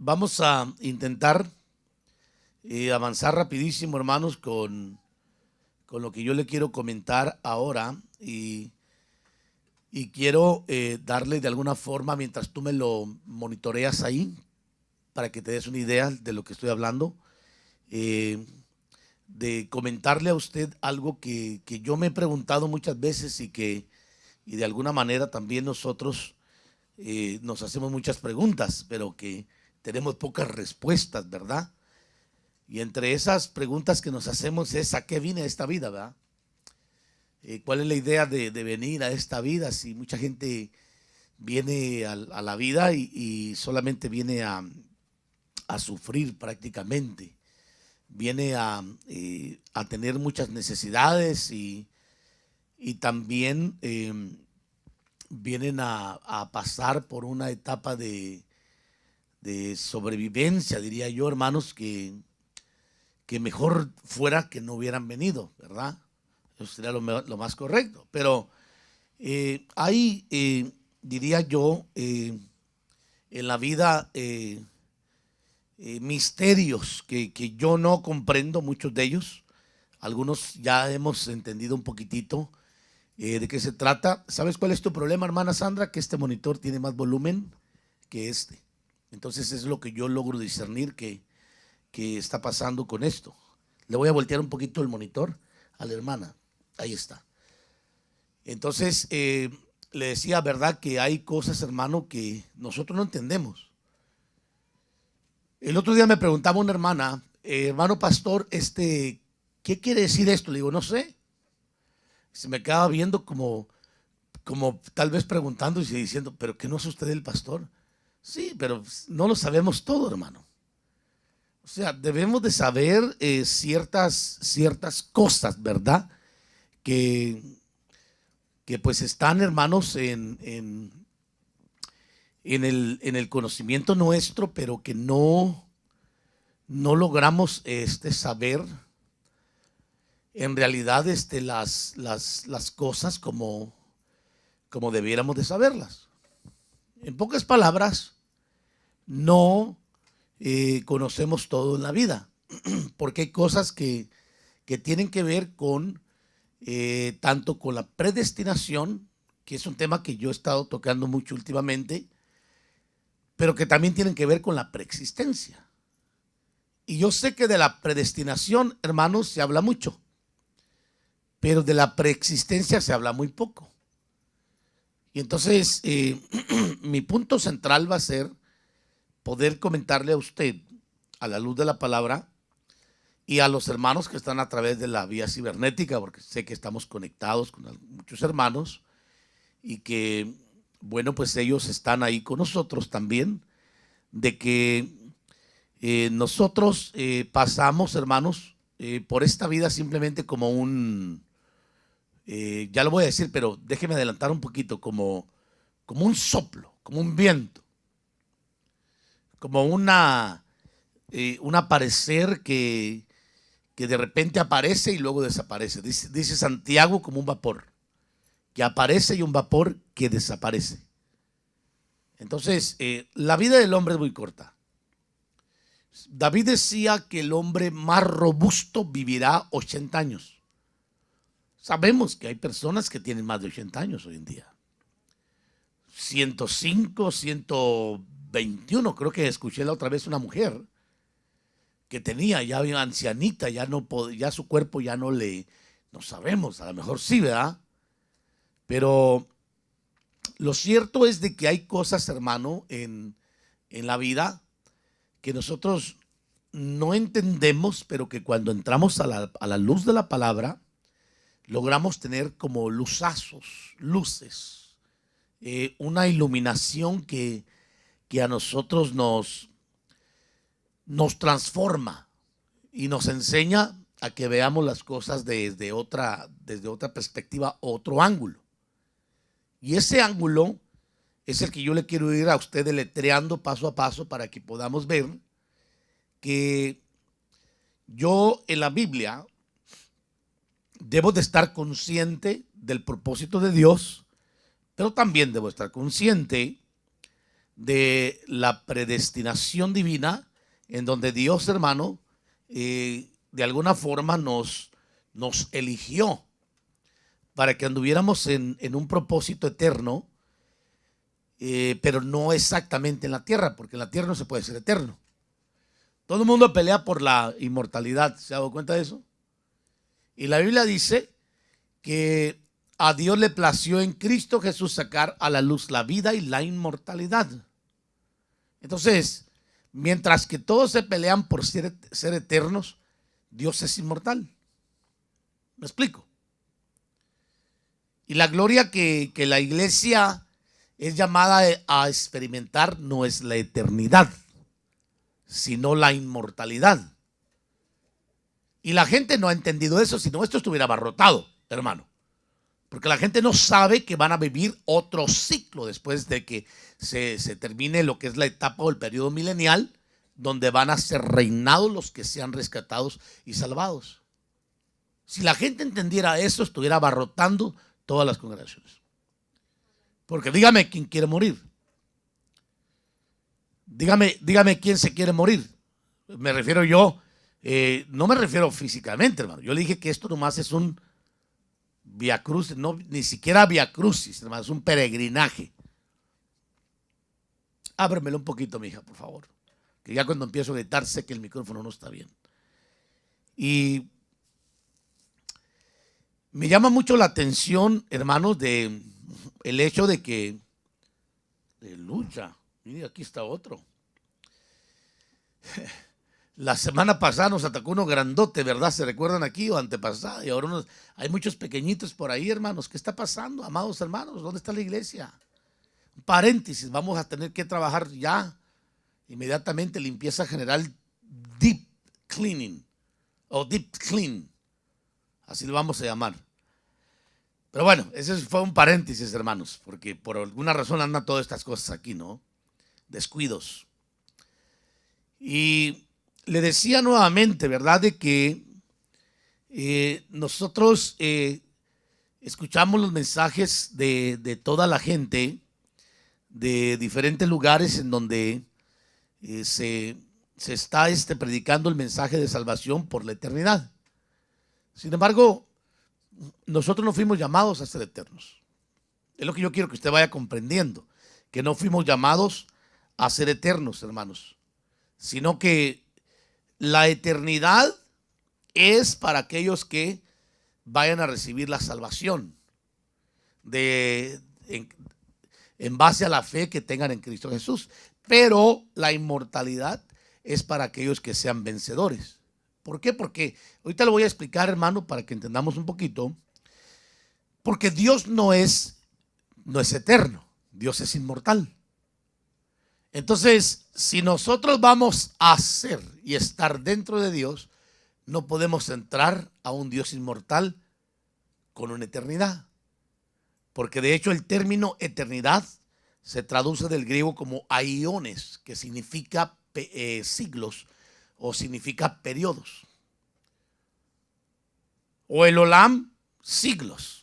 Vamos a intentar avanzar rapidísimo, hermanos, con lo que yo le quiero comentar ahora y quiero darle de alguna forma, mientras tú me lo monitoreas ahí, para que te des una idea de lo que estoy hablando, eh, de comentarle a usted algo que yo me he preguntado muchas veces y de alguna manera también nosotros nos hacemos muchas preguntas, pero que tenemos pocas respuestas, ¿verdad? Y entre esas preguntas que nos hacemos es: ¿a qué vine a esta vida, verdad? ¿Cuál es la idea de venir a esta vida? Si mucha gente viene a la vida y solamente viene a sufrir prácticamente, viene a tener muchas necesidades y también vienen a pasar por una etapa de sobrevivencia, diría yo, hermanos, que mejor fuera que no hubieran venido, ¿verdad? Eso sería lo más correcto. Pero hay, diría yo, en la vida misterios que yo no comprendo, muchos de ellos. Algunos ya hemos entendido un poquitito de qué se trata. ¿Sabes cuál es tu problema, hermana Sandra? Que este monitor tiene más volumen que este. Entonces es lo que yo logro discernir que está pasando con esto. Le voy a voltear un poquito el monitor a la hermana. Ahí está. Entonces, le decía, ¿verdad? Que hay cosas, hermano, que nosotros no entendemos. El otro día me preguntaba una hermana, hermano pastor, ¿qué quiere decir esto? Le digo, no sé. Se me quedaba viendo como tal vez preguntando y diciendo, ¿pero qué no es usted el pastor? Sí, pero no lo sabemos todo, hermano. O sea, debemos de saber ciertas cosas, ¿verdad? Que pues están, hermanos, en el conocimiento nuestro, pero que no logramos saber en realidad las cosas como debiéramos de saberlas. En pocas palabras, no conocemos todo en la vida, porque hay cosas que tienen que ver con tanto con la predestinación, que es un tema que yo he estado tocando mucho últimamente, pero que también tienen que ver con la preexistencia. Y yo sé que de la predestinación, hermanos, se habla mucho, pero de la preexistencia se habla muy poco. Y entonces mi punto central va a ser poder comentarle a usted, a la luz de la palabra, y a los hermanos que están a través de la vía cibernética, porque sé que estamos conectados con muchos hermanos y que, bueno, pues ellos están ahí con nosotros también, de que nosotros pasamos, hermanos, por esta vida simplemente como ya lo voy a decir, pero déjeme adelantar un poquito, como un soplo, como un viento, como un aparecer que de repente aparece y luego desaparece. Dice Santiago, como un vapor que aparece y un vapor que desaparece. Entonces, la vida del hombre es muy corta. David decía que el hombre más robusto vivirá 80 años. Sabemos que hay personas que tienen más de 80 años hoy en día. 105, 121, creo que escuché la otra vez una mujer que tenía ya una ancianita, ya su cuerpo ya no sabemos, a lo mejor sí, ¿verdad? Pero lo cierto es de que hay cosas, hermano, en la vida que nosotros no entendemos, pero que cuando entramos a la luz de la palabra, logramos tener como luzazos, luces, una iluminación que a nosotros nos transforma y nos enseña a que veamos las cosas desde otra perspectiva, otro ángulo. Y ese ángulo es el que yo le quiero ir a usted deletreando paso a paso para que podamos ver que yo en la Biblia debo de estar consciente del propósito de Dios, pero también debo estar consciente de la predestinación divina, en donde Dios, hermano, de alguna forma nos eligió para que anduviéramos en un propósito eterno, pero no exactamente en la tierra, porque en la tierra no se puede ser eterno. Todo el mundo pelea por la inmortalidad, ¿se ha dado cuenta de eso? Y la Biblia dice que a Dios le plació en Cristo Jesús sacar a la luz la vida y la inmortalidad. Entonces, mientras que todos se pelean por ser eternos, Dios es inmortal. ¿Me explico? Y la gloria que la iglesia es llamada a experimentar no es la eternidad, sino la inmortalidad. Y la gente no ha entendido eso, si no esto estuviera abarrotado, hermano. Porque la gente no sabe que van a vivir otro ciclo después de que se termine lo que es la etapa o el periodo milenial, donde van a ser reinados los que sean rescatados y salvados. Si la gente entendiera eso, estuviera abarrotando todas las congregaciones. Porque dígame quién quiere morir. Dígame quién se quiere morir. Me refiero yo, no me refiero físicamente, hermano. Yo le dije que esto nomás es un Via Crucis, no, ni siquiera Via Crucis, hermano, es un peregrinaje. Ábremelo un poquito, mija, por favor. Que ya cuando empiezo a gritar sé que el micrófono no está bien. Y me llama mucho la atención, hermanos, de el hecho de que de lucha. Mire, aquí está otro. La semana pasada nos atacó uno grandote, ¿verdad? ¿Se recuerdan aquí o antepasada? Y ahora hay muchos pequeñitos por ahí, hermanos. ¿Qué está pasando, amados hermanos? ¿Dónde está la iglesia? Un paréntesis, vamos a tener que trabajar ya inmediatamente limpieza general, deep cleaning o deep clean, así lo vamos a llamar. Pero bueno, ese fue un paréntesis, hermanos, porque por alguna razón andan todas estas cosas aquí, ¿no? Descuidos. Y le decía nuevamente, ¿verdad? De que nosotros escuchamos los mensajes de toda la gente de diferentes lugares en donde se está predicando el mensaje de salvación por la eternidad. Sin embargo, nosotros no fuimos llamados a ser eternos. Es lo que yo quiero que usted vaya comprendiendo, que no fuimos llamados a ser eternos, hermanos, sino que la eternidad es para aquellos que vayan a recibir la salvación en base a la fe que tengan en Cristo Jesús. Pero la inmortalidad es para aquellos que sean vencedores. ¿Por qué? Porque ahorita lo voy a explicar, hermano, para que entendamos un poquito. Porque Dios no es eterno, Dios es inmortal. Entonces, si nosotros vamos a ser y estar dentro de Dios, no podemos entrar a un Dios inmortal con una eternidad. Porque de hecho el término eternidad se traduce del griego como aiones, que significa siglos o significa periodos. O el olam, siglos.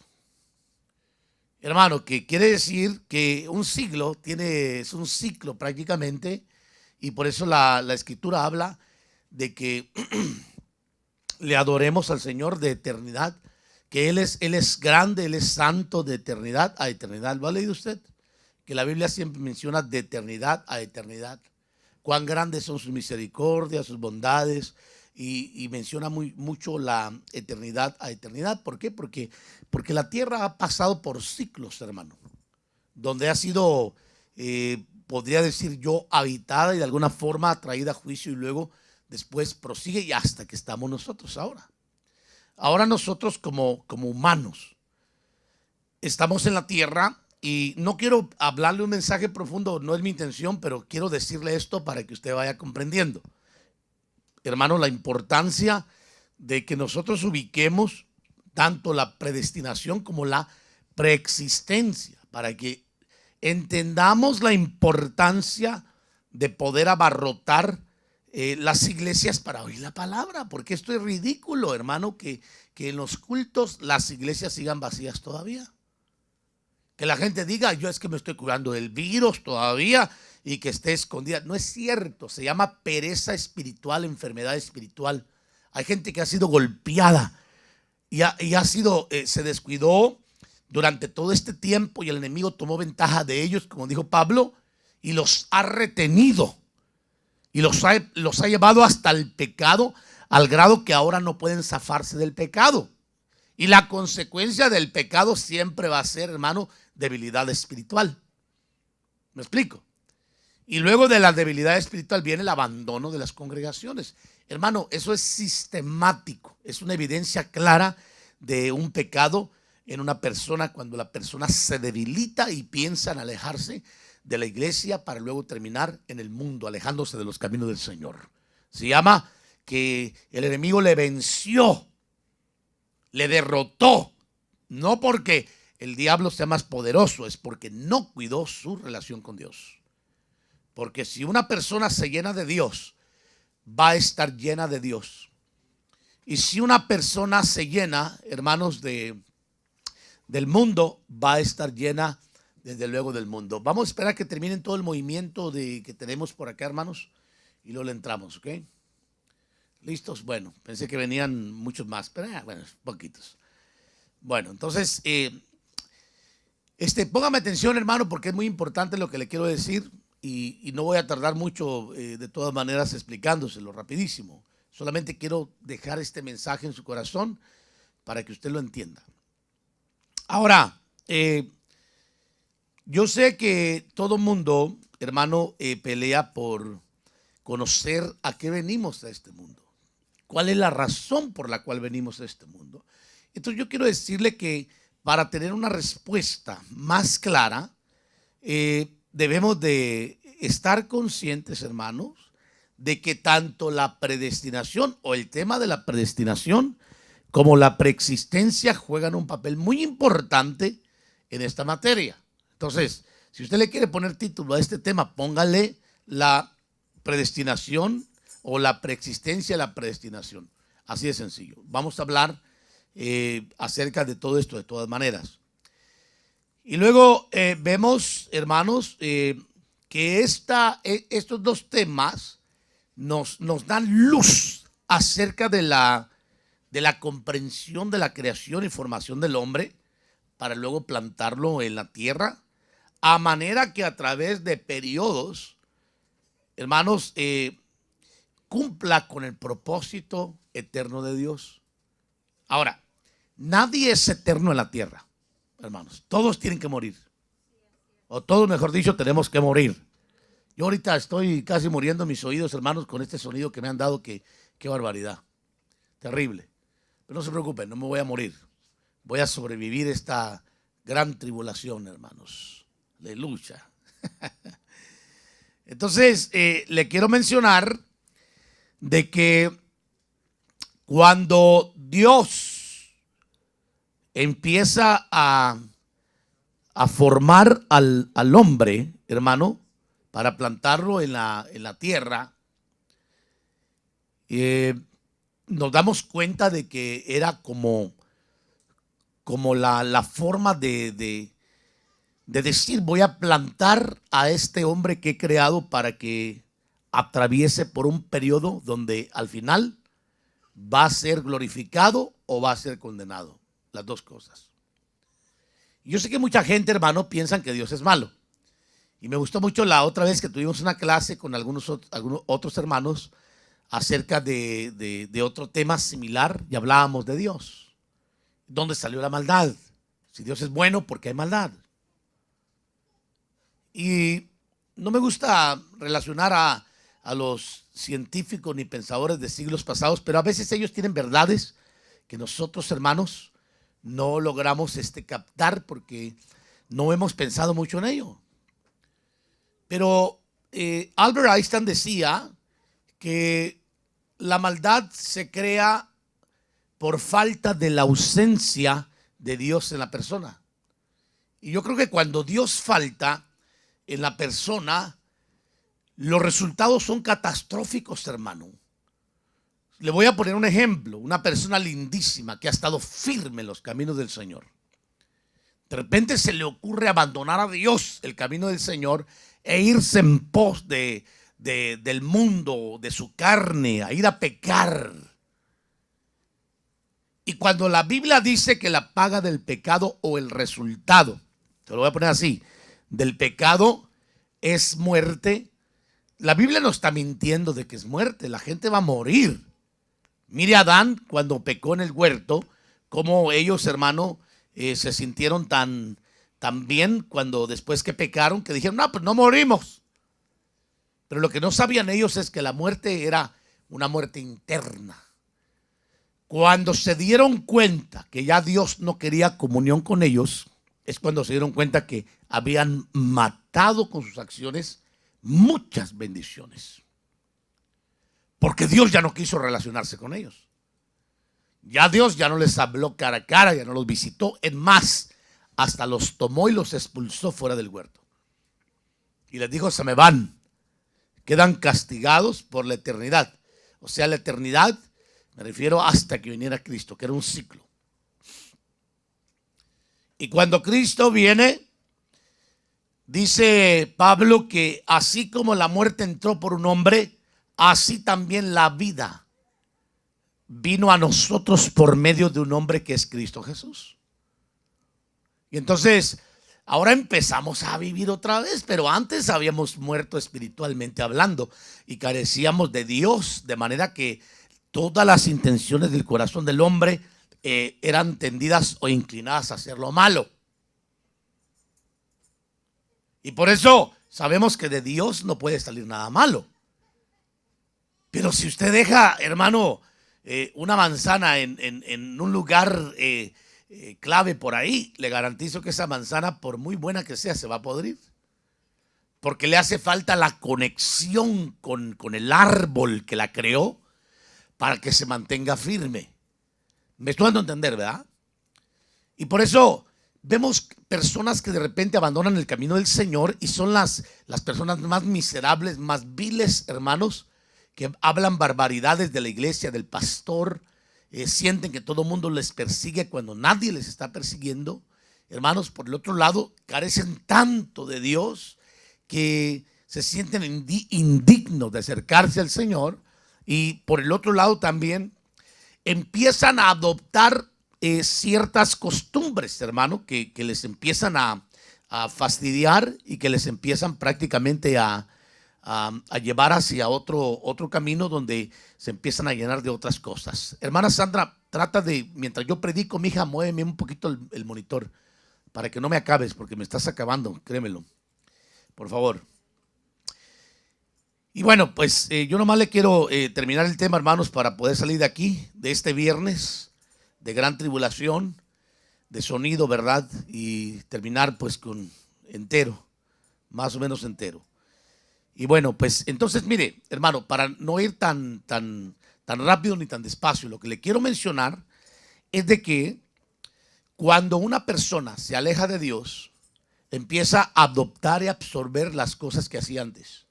Hermano, que quiere decir que un siglo es un ciclo prácticamente, y por eso la escritura habla de que le adoremos al Señor de eternidad, que Él es grande, Él es santo de eternidad a eternidad. ¿Lo ha leído usted? Que la Biblia siempre menciona de eternidad a eternidad. Cuán grandes son sus misericordias, sus bondades, y menciona mucho la eternidad a eternidad. ¿Por qué? Porque la tierra ha pasado por ciclos, hermano, donde ha sido, podría decir yo, habitada y de alguna forma traída a juicio, y luego después prosigue y hasta que estamos nosotros ahora. Ahora nosotros como humanos estamos en la tierra, y no quiero hablarle un mensaje profundo, no es mi intención, pero quiero decirle esto para que usted vaya comprendiendo, hermano, la importancia de que nosotros ubiquemos tanto la predestinación como la preexistencia, para que entendamos la importancia de poder abarrotar las iglesias para oír la palabra, porque esto es ridículo, hermano, que en los cultos las iglesias sigan vacías todavía. Que la gente diga, yo es que me estoy curando del virus todavía y que esté escondida. No es cierto, se llama pereza espiritual, enfermedad espiritual. Hay gente que ha sido golpeada y ha sido, se descuidó durante todo este tiempo y el enemigo tomó ventaja de ellos, como dijo Pablo, y los ha retenido y los ha llevado hasta el pecado, al grado que ahora no pueden zafarse del pecado. Y la consecuencia del pecado siempre va a ser, hermano, debilidad espiritual. ¿Me explico? Y luego de la debilidad espiritual viene el abandono de las congregaciones. Hermano, eso es sistemático, es una evidencia clara de un pecado en una persona cuando la persona se debilita y piensa en alejarse de la iglesia para luego terminar en el mundo, alejándose de los caminos del Señor. Se llama que el enemigo le venció, le derrotó, no porque el diablo sea más poderoso, es porque no cuidó su relación con Dios. Porque si una persona se llena de Dios, va a estar llena de Dios. Y si una persona se llena, hermanos, del mundo, va a estar llena desde luego del mundo. Vamos a esperar que terminen todo el movimiento que tenemos por acá, hermanos, y luego le entramos, ¿ok? ¿Listos? Bueno, pensé que venían muchos más, pero bueno, poquitos. Bueno, entonces, póngame atención, hermano, porque es muy importante lo que le quiero decir y no voy a tardar mucho, de todas maneras, explicándoselo rapidísimo. Solamente quiero dejar este mensaje en su corazón para que usted lo entienda. Ahora, yo sé que todo mundo, hermano, pelea por conocer a qué venimos a este mundo. ¿Cuál es la razón por la cual venimos a este mundo? Entonces yo quiero decirle que para tener una respuesta más clara, debemos de estar conscientes, hermanos, de que tanto la predestinación o el tema de la predestinación como la preexistencia juegan un papel muy importante en esta materia. Entonces, si usted le quiere poner título a este tema, póngale la predestinación o la preexistencia de la predestinación. Así de sencillo. Vamos a hablar acerca de todo esto de todas maneras. Y luego vemos, hermanos, que estos dos temas nos dan luz acerca de la comprensión de la creación y formación del hombre para luego plantarlo en la tierra, a manera que a través de periodos, hermanos, cumpla con el propósito eterno de Dios. Ahora, nadie es eterno en la tierra, hermanos. Todos tienen que morir. O todos, mejor dicho, tenemos que morir. Yo ahorita estoy casi muriendo en mis oídos, hermanos, con este sonido que me han dado. Qué barbaridad. Terrible. Pero no se preocupen, no me voy a morir. Voy a sobrevivir esta gran tribulación, hermanos. Aleluya. Entonces, le quiero mencionar de que cuando Dios empieza a formar al hombre, hermano, para plantarlo en la tierra, nos damos cuenta de que era como la forma de decir, voy a plantar a este hombre que he creado para que atraviese por un periodo donde al final va a ser glorificado o va a ser condenado. Las dos cosas. Yo sé que mucha gente, hermano, piensan que Dios es malo. Y me gustó mucho la otra vez que tuvimos una clase con algunos otros hermanos acerca de otro tema similar y hablábamos de Dios. ¿Dónde salió la maldad? Si Dios es bueno, ¿por qué hay maldad? Y no me gusta relacionar a los científicos ni pensadores de siglos pasados, pero a veces ellos tienen verdades que nosotros, hermanos, no logramos captar porque no hemos pensado mucho en ello. Pero Albert Einstein decía que la maldad se crea por falta de la ausencia de Dios en la persona. Y yo creo que cuando Dios falta en la persona, los resultados son catastróficos, hermano. Le voy a poner un ejemplo. Una persona lindísima que ha estado firme en los caminos del Señor. De repente se le ocurre abandonar a Dios, el camino del Señor, e irse en pos del mundo, de su carne, a ir a pecar. Y cuando la Biblia dice que la paga del pecado o el resultado, te lo voy a poner así, del pecado es muerte, la Biblia no está mintiendo de que es muerte, la gente va a morir. Mire a Adán cuando pecó en el huerto, cómo ellos, hermano, se sintieron tan bien cuando después que pecaron, que dijeron, no, pues no morimos. Pero lo que no sabían ellos es que la muerte era una muerte interna. Cuando se dieron cuenta que ya Dios no quería comunión con ellos, es cuando se dieron cuenta que habían matado con sus acciones muchas bendiciones. Porque Dios ya no quiso relacionarse con ellos. Ya Dios ya no les habló cara a cara, ya no los visitó. En más, hasta los tomó y los expulsó fuera del huerto. Y les dijo, se me van. Quedan castigados por la eternidad. O sea, la eternidad, me refiero hasta que viniera Cristo, que era un ciclo. Y cuando Cristo viene, dice Pablo que así como la muerte entró por un hombre, así también la vida vino a nosotros por medio de un hombre que es Cristo Jesús. Y entonces, ahora empezamos a vivir otra vez, pero antes habíamos muerto espiritualmente hablando y carecíamos de Dios, de manera que todas las intenciones del corazón del hombre eran tendidas o inclinadas a hacer lo malo. Y por eso sabemos que de Dios no puede salir nada malo. Pero si usted deja, hermano, una manzana en un lugar clave por ahí, le garantizo que esa manzana, por muy buena que sea, se va a podrir. Porque le hace falta la conexión con el árbol que la creó para que se mantenga firme. Me estoy dando a entender, ¿verdad? Y por eso vemos personas que de repente abandonan el camino del Señor y son las personas más miserables, más viles, hermanos, que hablan barbaridades de la iglesia, del pastor, sienten que todo el mundo les persigue cuando nadie les está persiguiendo. Hermanos, por el otro lado, carecen tanto de Dios que se sienten indignos de acercarse al Señor. Y por el otro lado también empiezan a adoptar ciertas costumbres, hermano, que les empiezan a fastidiar y que les empiezan prácticamente a llevar hacia otro camino donde se empiezan a llenar de otras cosas. Hermana Sandra, trata de, mientras yo predico, mija, muéveme un poquito el monitor para que no me acabes, porque me estás acabando, créemelo, por favor. Y bueno, pues yo nomás le quiero terminar el tema, hermanos, para poder salir de aquí, de este viernes de gran tribulación, de sonido, ¿verdad? Y terminar pues con entero, más o menos entero. Y bueno, pues entonces mire, hermano, para no ir tan rápido ni tan despacio, lo que le quiero mencionar es de que cuando una persona se aleja de Dios, empieza a adoptar y absorber las cosas que hacía antes.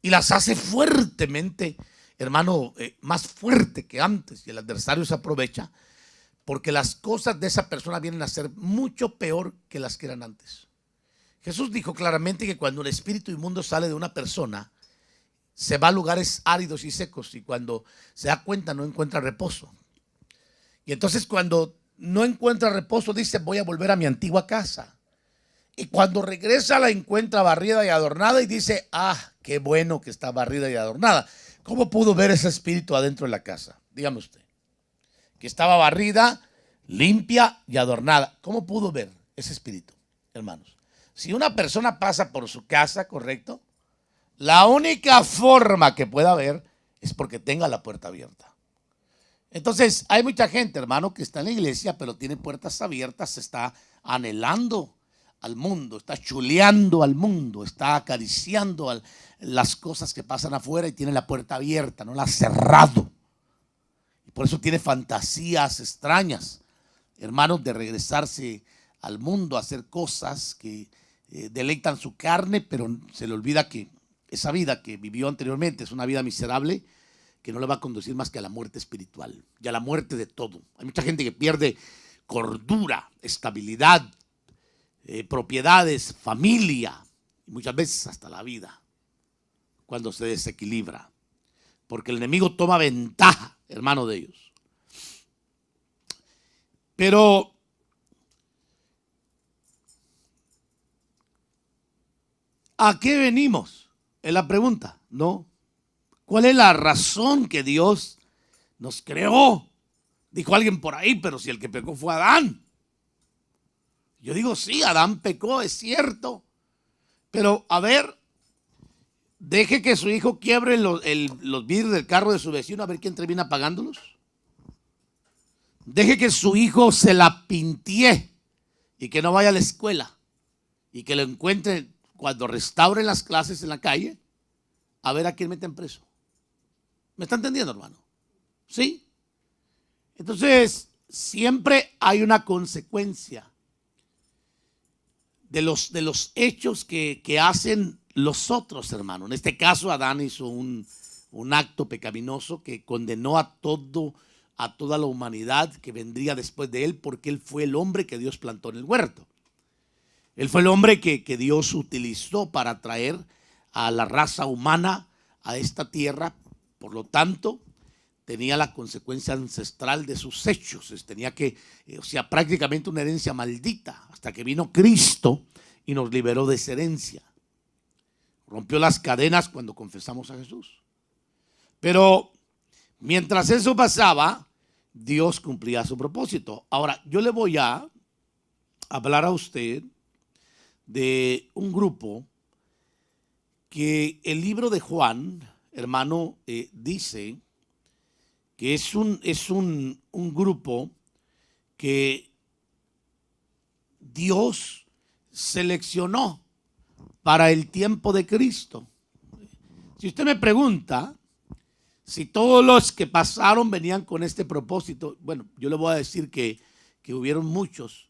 Y las hace fuertemente, hermano, más fuerte que antes. Y el adversario se aprovecha porque las cosas de esa persona vienen a ser mucho peor que las que eran antes. Jesús dijo claramente que cuando el espíritu inmundo sale de una persona, se va a lugares áridos y secos y cuando se da cuenta no encuentra reposo. Y entonces cuando no encuentra reposo dice, voy a volver a mi antigua casa. Y cuando regresa la encuentra barrida y adornada y dice, ah, qué bueno que está barrida y adornada. ¿Cómo pudo ver ese espíritu adentro de la casa? Dígame usted. Que estaba barrida, limpia y adornada. ¿Cómo pudo ver ese espíritu, hermanos? Si una persona pasa por su casa, ¿correcto? La única forma que pueda ver es porque tenga la puerta abierta. Entonces, hay mucha gente, hermano, que está en la iglesia, pero tiene puertas abiertas, se está anhelando al mundo, está chuleando al mundo, está acariciando las cosas que pasan afuera y tiene la puerta abierta, no la ha cerrado. Y por eso tiene fantasías extrañas, hermanos, de regresarse al mundo a hacer cosas que deleitan su carne, pero se le olvida que esa vida que vivió anteriormente es una vida miserable que no le va a conducir más que a la muerte espiritual y a la muerte de todo. Hay mucha gente que pierde cordura, estabilidad, propiedades, familia, y muchas veces hasta la vida, cuando se desequilibra, porque el enemigo toma ventaja, hermano, de ellos. Pero ¿a qué venimos? Es la pregunta, ¿no? ¿Cuál es la razón que Dios nos creó? Dijo alguien por ahí, pero si el que pecó fue Adán. Yo digo, sí, Adán pecó, es cierto. Pero a ver, deje que su hijo quiebre los vidrios del carro de su vecino a ver quién termina pagándolos. Deje que su hijo se la pintee y que no vaya a la escuela y que lo encuentre cuando restauren las clases en la calle, a ver a quién meten preso. ¿Me está entendiendo, hermano? ¿Sí? Entonces, siempre hay una consecuencia de los hechos que hacen los otros, hermano. En este caso, Adán hizo un acto pecaminoso que condenó a toda la humanidad que vendría después de él, porque él fue el hombre que Dios plantó en el huerto. Él fue el hombre que Dios utilizó para traer a la raza humana a esta tierra. Por lo tanto, tenía la consecuencia ancestral de sus hechos. Tenía prácticamente una herencia maldita, hasta que vino Cristo y nos liberó de esa herencia. Rompió las cadenas cuando confesamos a Jesús. Pero mientras eso pasaba, Dios cumplía su propósito. Ahora, yo le voy a hablar a usted de un grupo que el libro de Juan, hermano, dice que es un grupo que Dios seleccionó para el tiempo de Cristo. Si usted me pregunta si todos los que pasaron venían con este propósito, bueno, yo le voy a decir que hubieron muchos,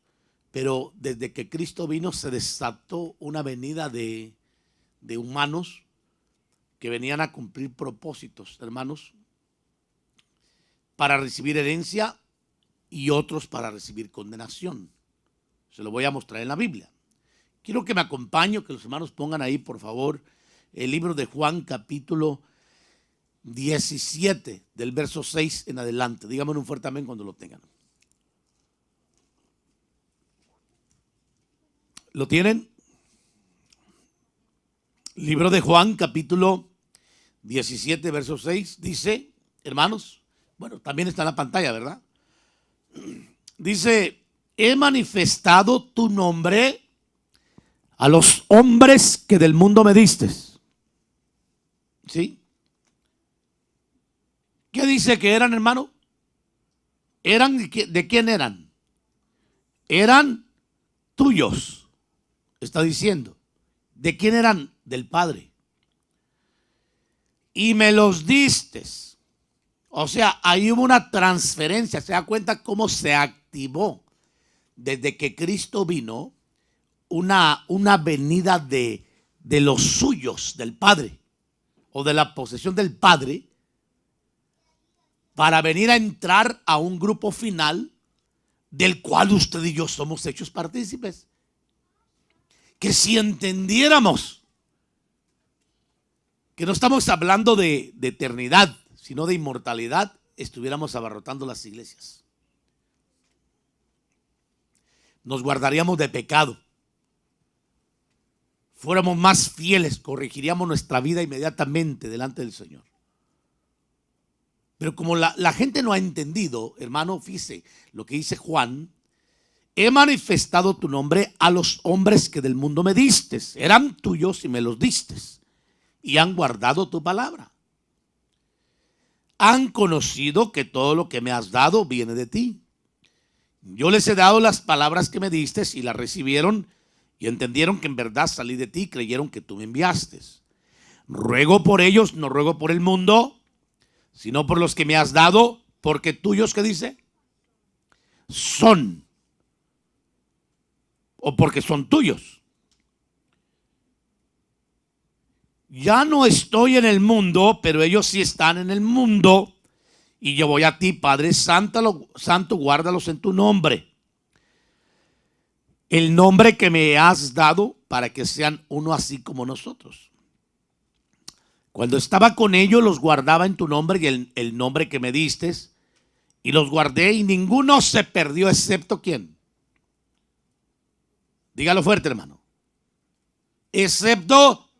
pero desde que Cristo vino se desató una venida de humanos que venían a cumplir propósitos, hermanos, para recibir herencia y otros para recibir condenación. Se lo voy a mostrar en la Biblia. Quiero que me acompañen, que los hermanos pongan ahí, por favor, el libro de Juan, capítulo 17, del verso 6 en adelante. Díganme un fuerte amén cuando lo tengan. ¿Lo tienen? Libro de Juan, capítulo 17, verso 6, dice, hermanos, bueno, también está en la pantalla, ¿verdad? Dice, he manifestado tu nombre a los hombres que del mundo me diste. ¿Sí? ¿Qué dice que eran, hermano? ¿De quién eran? Eran tuyos, está diciendo. ¿De quién eran? Del Padre. Y me los diste. O sea, ahí hubo una transferencia. ¿Se da cuenta cómo se activó desde que Cristo vino una venida de los suyos, del Padre, o de la posesión del Padre, para venir a entrar a un grupo final del cual usted y yo somos hechos partícipes? Que si entendiéramos que no estamos hablando de eternidad, sino de inmortalidad, estuviéramos abarrotando las iglesias. Nos guardaríamos de pecado. Fuéramos más fieles, corregiríamos nuestra vida inmediatamente delante del Señor. Pero como la gente no ha entendido, hermano, fíjese lo que dice Juan. He manifestado tu nombre a los hombres que del mundo me diste. Eran tuyos y me los diste. Y han guardado tu palabra. Han conocido que todo lo que me has dado viene de ti. Yo les he dado las palabras que me diste y las recibieron y entendieron que en verdad salí de ti y creyeron que tú me enviaste. Ruego por ellos, no ruego por el mundo, sino por los que me has dado, porque tuyos, ¿qué dice? Son. O porque son tuyos. Ya no estoy en el mundo, pero ellos sí están en el mundo. Y yo voy a ti, Padre Santo, guárdalos en tu nombre. El nombre que me has dado para que sean uno así como nosotros. Cuando estaba con ellos, los guardaba en tu nombre y el nombre que me diste, y los guardé y ninguno se perdió excepto ¿quién? Dígalo fuerte, hermano. Excepto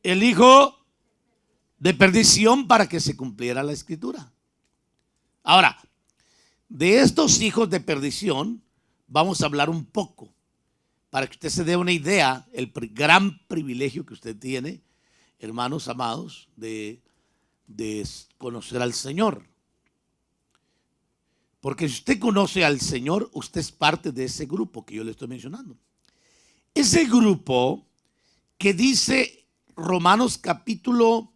el hijo de perdición, para que se cumpliera la escritura. Ahora, de estos hijos de perdición vamos a hablar un poco, para que usted se dé una idea, el gran privilegio que usted tiene, hermanos amados, de conocer al Señor. Porque si usted conoce al Señor, usted es parte de ese grupo que yo le estoy mencionando. Ese grupo que dice Romanos capítulo,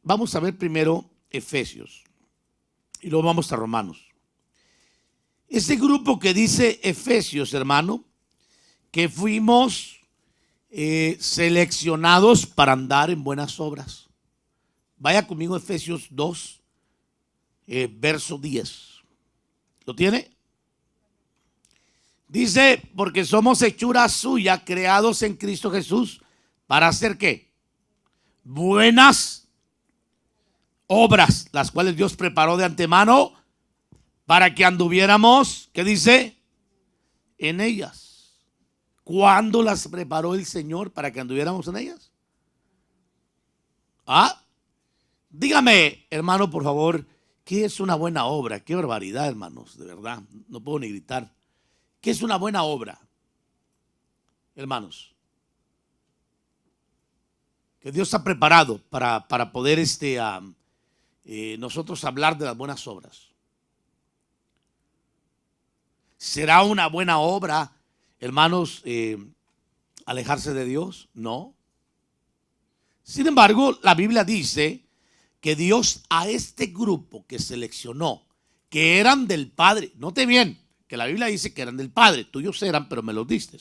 vamos a ver primero Efesios y luego vamos a Romanos. Ese grupo que dice Efesios, hermano, que fuimos seleccionados para andar en buenas obras. Vaya conmigo a Efesios 2, verso 10. ¿Lo tiene? Dice, porque somos hechura suya, creados en Cristo Jesús, ¿para hacer qué? Buenas obras, las cuales Dios preparó de antemano para que anduviéramos, ¿qué dice? En ellas. ¿Cuándo las preparó el Señor para que anduviéramos en ellas? ¿Ah? Dígame, hermano, por favor, ¿qué es una buena obra? Qué barbaridad, hermanos, de verdad, no puedo ni gritar. ¿Qué es una buena obra, hermanos? Que Dios ha preparado para poder nosotros hablar de las buenas obras. ¿Será una buena obra, hermanos, alejarse de Dios? No. Sin embargo, la Biblia dice que Dios a este grupo que seleccionó, que eran del Padre, note bien, que la Biblia dice que eran del Padre, tuyos eran, pero me los diste.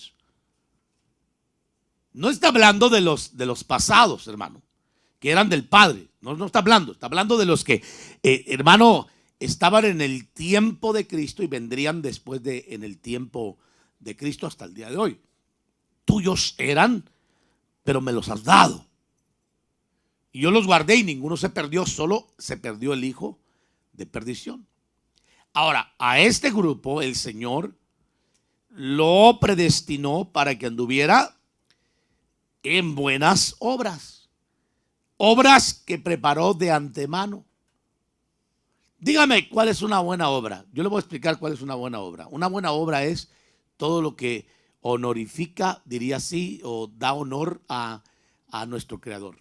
No está hablando de los pasados, hermano, que eran del Padre. No está hablando de los que, hermano, estaban en el tiempo de Cristo y vendrían después en el tiempo de Cristo hasta el día de hoy. Tuyos eran, pero me los has dado. Y yo los guardé y ninguno se perdió, solo se perdió el hijo de perdición. Ahora, a este grupo el Señor lo predestinó para que anduviera en buenas obras. Obras que preparó de antemano. Dígame, ¿cuál es una buena obra? Yo le voy a explicar cuál es una buena obra. Una buena obra es todo lo que honorifica, diría así, o da honor a nuestro Creador.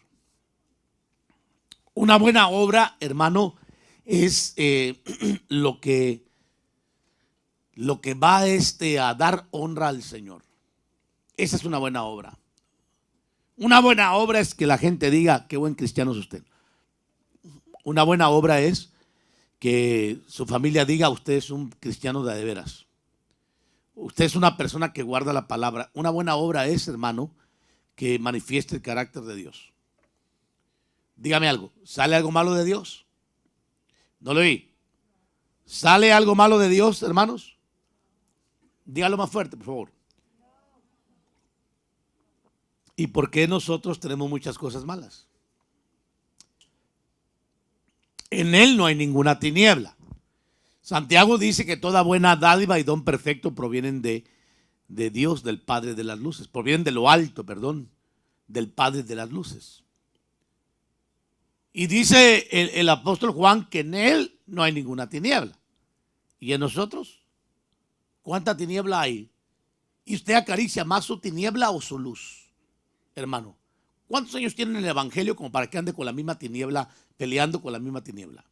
Una buena obra, hermano, es lo que va a dar honra al Señor. Esa es una buena obra. Una buena obra es que la gente diga, qué buen cristiano es usted. Una buena obra es que su familia diga, usted es un cristiano de veras. Usted es una persona que guarda la palabra. Una buena obra es, hermano, que manifieste el carácter de Dios. Dígame algo, ¿sale algo malo de Dios? No lo oí. ¿Sale algo malo de Dios, hermanos? Dígalo más fuerte, por favor. ¿Y por qué nosotros tenemos muchas cosas malas? En Él no hay ninguna tiniebla. Santiago dice que toda buena dádiva y don perfecto provienen de Dios, del Padre de las luces. Provienen de lo alto, perdón, del Padre de las luces. Y dice el apóstol Juan que en Él no hay ninguna tiniebla. ¿Y en nosotros? ¿Cuánta tiniebla hay? ¿Y usted acaricia más su tiniebla o su luz, hermano? ¿Cuántos años tiene el evangelio como para que ande con la misma tiniebla, peleando con la misma tiniebla?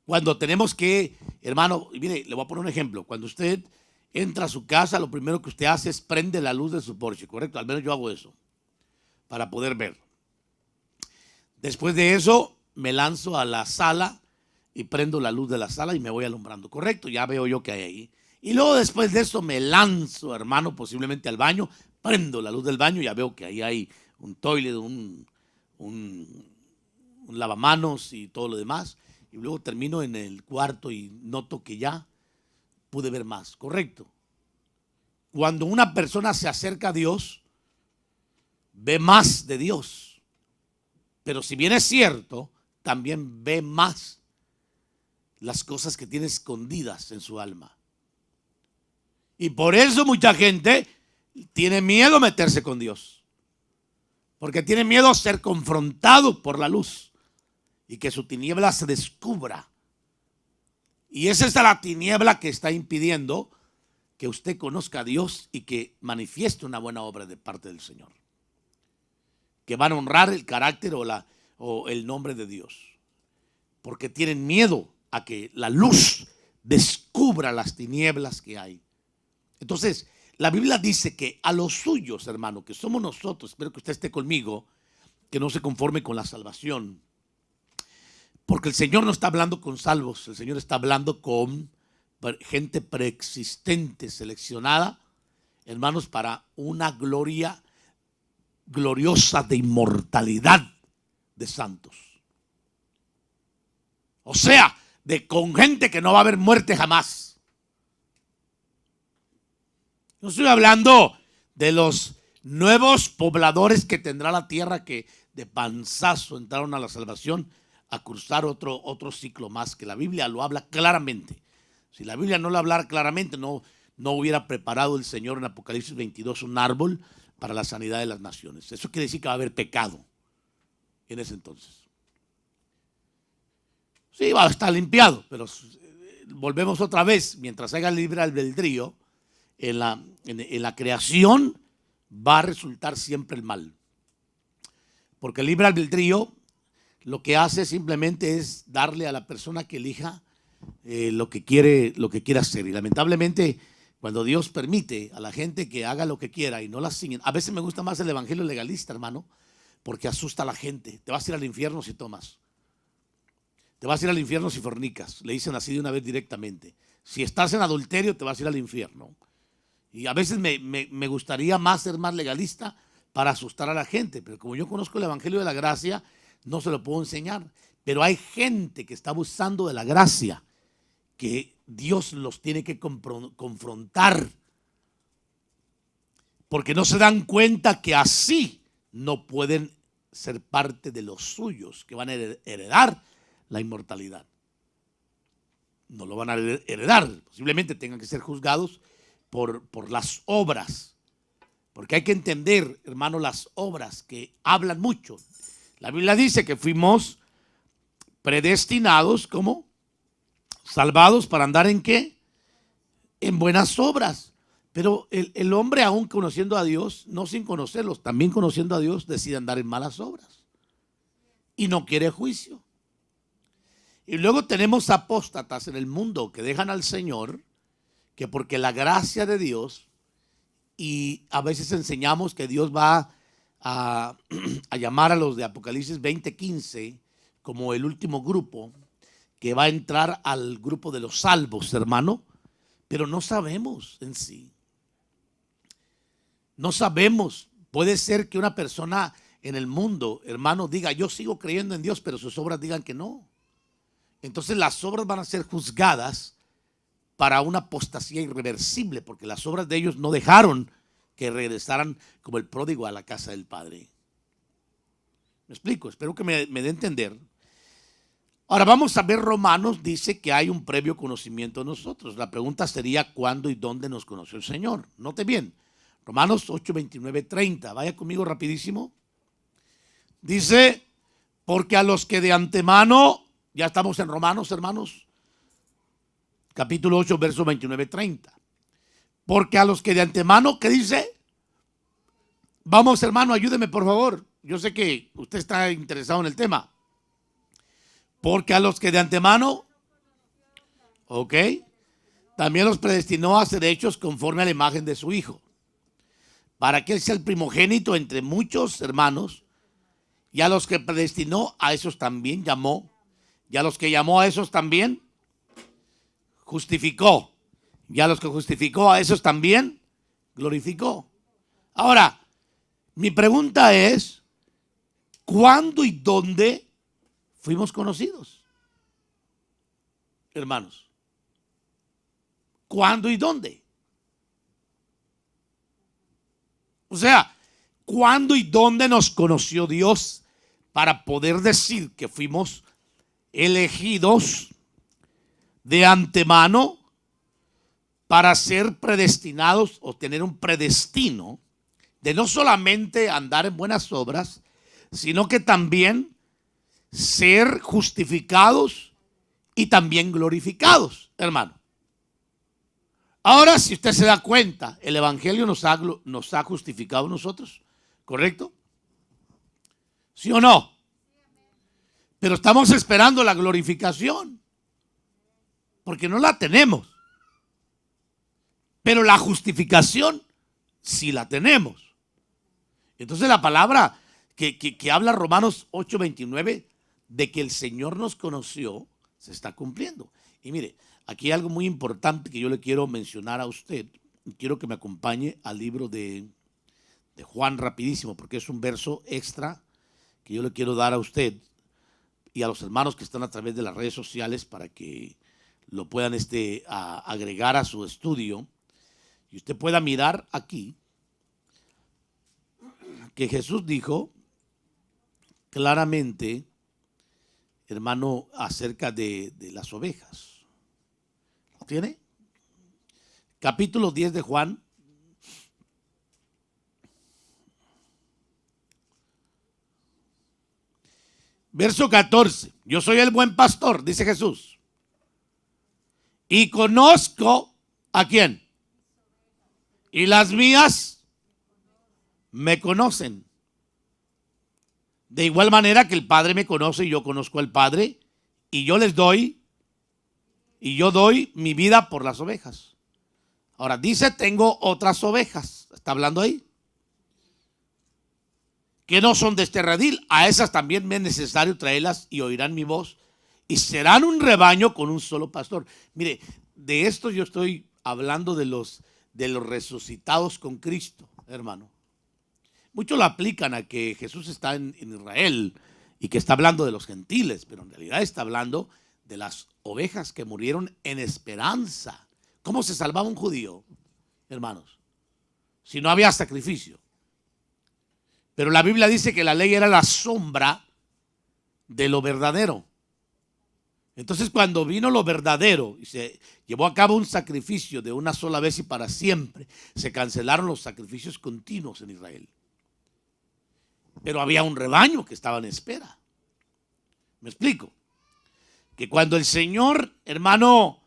Cuando tenemos que, hermano, mire, le voy a poner un ejemplo. Cuando usted entra a su casa, lo primero que usted hace es prende la luz de su porche, ¿correcto? Al menos yo hago eso, para poder ver. Después de eso, me lanzo a la sala y prendo la luz de la sala y me voy alumbrando, ¿correcto? Ya veo yo que hay ahí. Y luego después de eso me lanzo, hermano, posiblemente al baño, prendo la luz del baño y ya veo que ahí hay un toilet, un lavamanos y todo lo demás. Y luego termino en el cuarto y noto que ya pude ver más, ¿correcto? cuando una persona se acerca a Dios, ve más de Dios. Pero si bien es cierto, también ve más las cosas que tiene escondidas en su alma. Y por eso mucha gente tiene miedo a meterse con Dios. Porque tiene miedo a ser confrontado por la luz y que su tiniebla se descubra. Y esa es la tiniebla que está impidiendo que usted conozca a Dios y que manifieste una buena obra de parte del Señor, que van a honrar el carácter o el nombre de Dios, porque tienen miedo a que la luz descubra las tinieblas que hay. Entonces, la Biblia dice que a los suyos, hermano, que somos nosotros, espero que usted esté conmigo, que no se conforme con la salvación, porque el Señor no está hablando con salvos, el Señor está hablando con gente preexistente, seleccionada, hermanos, para una gloria gloriosa de inmortalidad de santos. O sea, con gente que no va a haber muerte jamás. No estoy hablando de los nuevos pobladores que tendrá la tierra que de panzazo entraron a la salvación a cruzar otro ciclo más, que la Biblia lo habla claramente. Si la Biblia no lo hablara claramente, no hubiera preparado el Señor en Apocalipsis 22 un árbol para la sanidad de las naciones. Eso quiere decir que va a haber pecado en ese entonces. Sí, va a estar limpiado, pero volvemos otra vez, mientras haya libre albedrío, en la creación va a resultar siempre el mal. Porque el libre albedrío lo que hace simplemente es darle a la persona que elija lo que quiere hacer. Y lamentablemente, cuando Dios permite a la gente que haga lo que quiera y no la siguen, a veces me gusta más el evangelio legalista, hermano, porque asusta a la gente. Te vas a ir al infierno si tomas. Te vas a ir al infierno si fornicas. Le dicen así de una vez directamente. Si estás en adulterio, te vas a ir al infierno. Y a veces me gustaría más ser más legalista para asustar a la gente. Pero como yo conozco el evangelio de la gracia, no se lo puedo enseñar. Pero hay gente que está abusando de la gracia, que Dios los tiene que confrontar, porque no se dan cuenta que así no pueden ser parte de los suyos, que van a heredar la inmortalidad. No lo van a heredar, posiblemente tengan que ser juzgados por las obras, porque hay que entender, hermano, las obras que hablan mucho. La Biblia dice que fuimos predestinados, ¿cómo? Salvados para andar ¿en qué? En buenas obras. Pero el hombre, aún conociendo a Dios, no sin conocerlos, también conociendo a Dios, decide andar en malas obras y no quiere juicio. Y luego tenemos apóstatas en el mundo que dejan al Señor, que porque la gracia de Dios, y a veces enseñamos que Dios va a llamar a los de Apocalipsis 20:15 como el último grupo, que va a entrar al grupo de los salvos, hermano, pero no sabemos en sí. No sabemos. Puede ser que una persona en el mundo, hermano, diga, yo sigo creyendo en Dios, pero sus obras digan que no. Entonces las obras van a ser juzgadas para una apostasía irreversible, porque las obras de ellos no dejaron que regresaran como el pródigo a la casa del Padre. ¿Me explico? Espero que me dé a entender. Ahora vamos a ver, Romanos dice que hay un previo conocimiento de nosotros. La pregunta sería cuándo y dónde nos conoció el Señor. Note bien, Romanos 8, 29, 30. Vaya conmigo rapidísimo. Dice, porque a los que de antemano, ya estamos en Romanos, hermanos, capítulo 8, verso 29, 30. Porque a los que de antemano, ¿qué dice? Vamos, hermano, ayúdeme por favor. Yo sé que usted está interesado en el tema. Porque a los que de antemano, ok, también los predestinó a ser hechos conforme a la imagen de su Hijo, para que Él sea el primogénito entre muchos hermanos. Y a los que predestinó, a esos también llamó. Y a los que llamó, a esos también justificó. Y a los que justificó, a esos también glorificó. Ahora, mi pregunta es, ¿cuándo y dónde fuimos conocidos? Hermanos, ¿cuándo y dónde? O sea, ¿cuándo y dónde nos conoció Dios para poder decir que fuimos elegidos de antemano para ser predestinados o tener un predestino de no solamente andar en buenas obras, sino que también ser justificados y también glorificados, hermano? Ahora, si usted se da cuenta, el Evangelio nos ha justificado a nosotros, ¿correcto? ¿Sí o no? Pero estamos esperando la glorificación, porque no la tenemos. Pero la justificación sí la tenemos. Entonces la palabra que habla Romanos 8:29 de que el Señor nos conoció se está cumpliendo. Y mire, aquí hay algo muy importante que yo le quiero mencionar a usted. Quiero que me acompañe al libro de Juan rapidísimo, porque es un verso extra que yo le quiero dar a usted y a los hermanos que están a través de las redes sociales para que lo puedan agregar a su estudio. Y usted pueda mirar aquí que Jesús dijo claramente, hermano, acerca de las ovejas. ¿Lo tiene? Capítulo 10 de Juan. Verso 14. Yo soy el buen pastor, dice Jesús. Y conozco ¿a quién? Y las mías me conocen. De igual manera que el Padre me conoce y yo conozco al Padre, y yo doy mi vida por las ovejas. Ahora dice, tengo otras ovejas. ¿Está hablando ahí? Que no son de este redil. A esas también me es necesario traerlas y oirán mi voz y serán un rebaño con un solo pastor. Mire, de esto yo estoy hablando de los resucitados con Cristo, hermano. Muchos lo aplican a que Jesús está en Israel y que está hablando de los gentiles, pero en realidad está hablando de las ovejas que murieron en esperanza. ¿Cómo se salvaba un judío, hermanos? Si no había sacrificio. Pero la Biblia dice que la ley era la sombra de lo verdadero. Entonces, cuando vino lo verdadero y se llevó a cabo un sacrificio de una sola vez y para siempre, se cancelaron los sacrificios continuos en Israel. Pero había un rebaño que estaba en espera. ¿Me explico? Que cuando el Señor, hermano,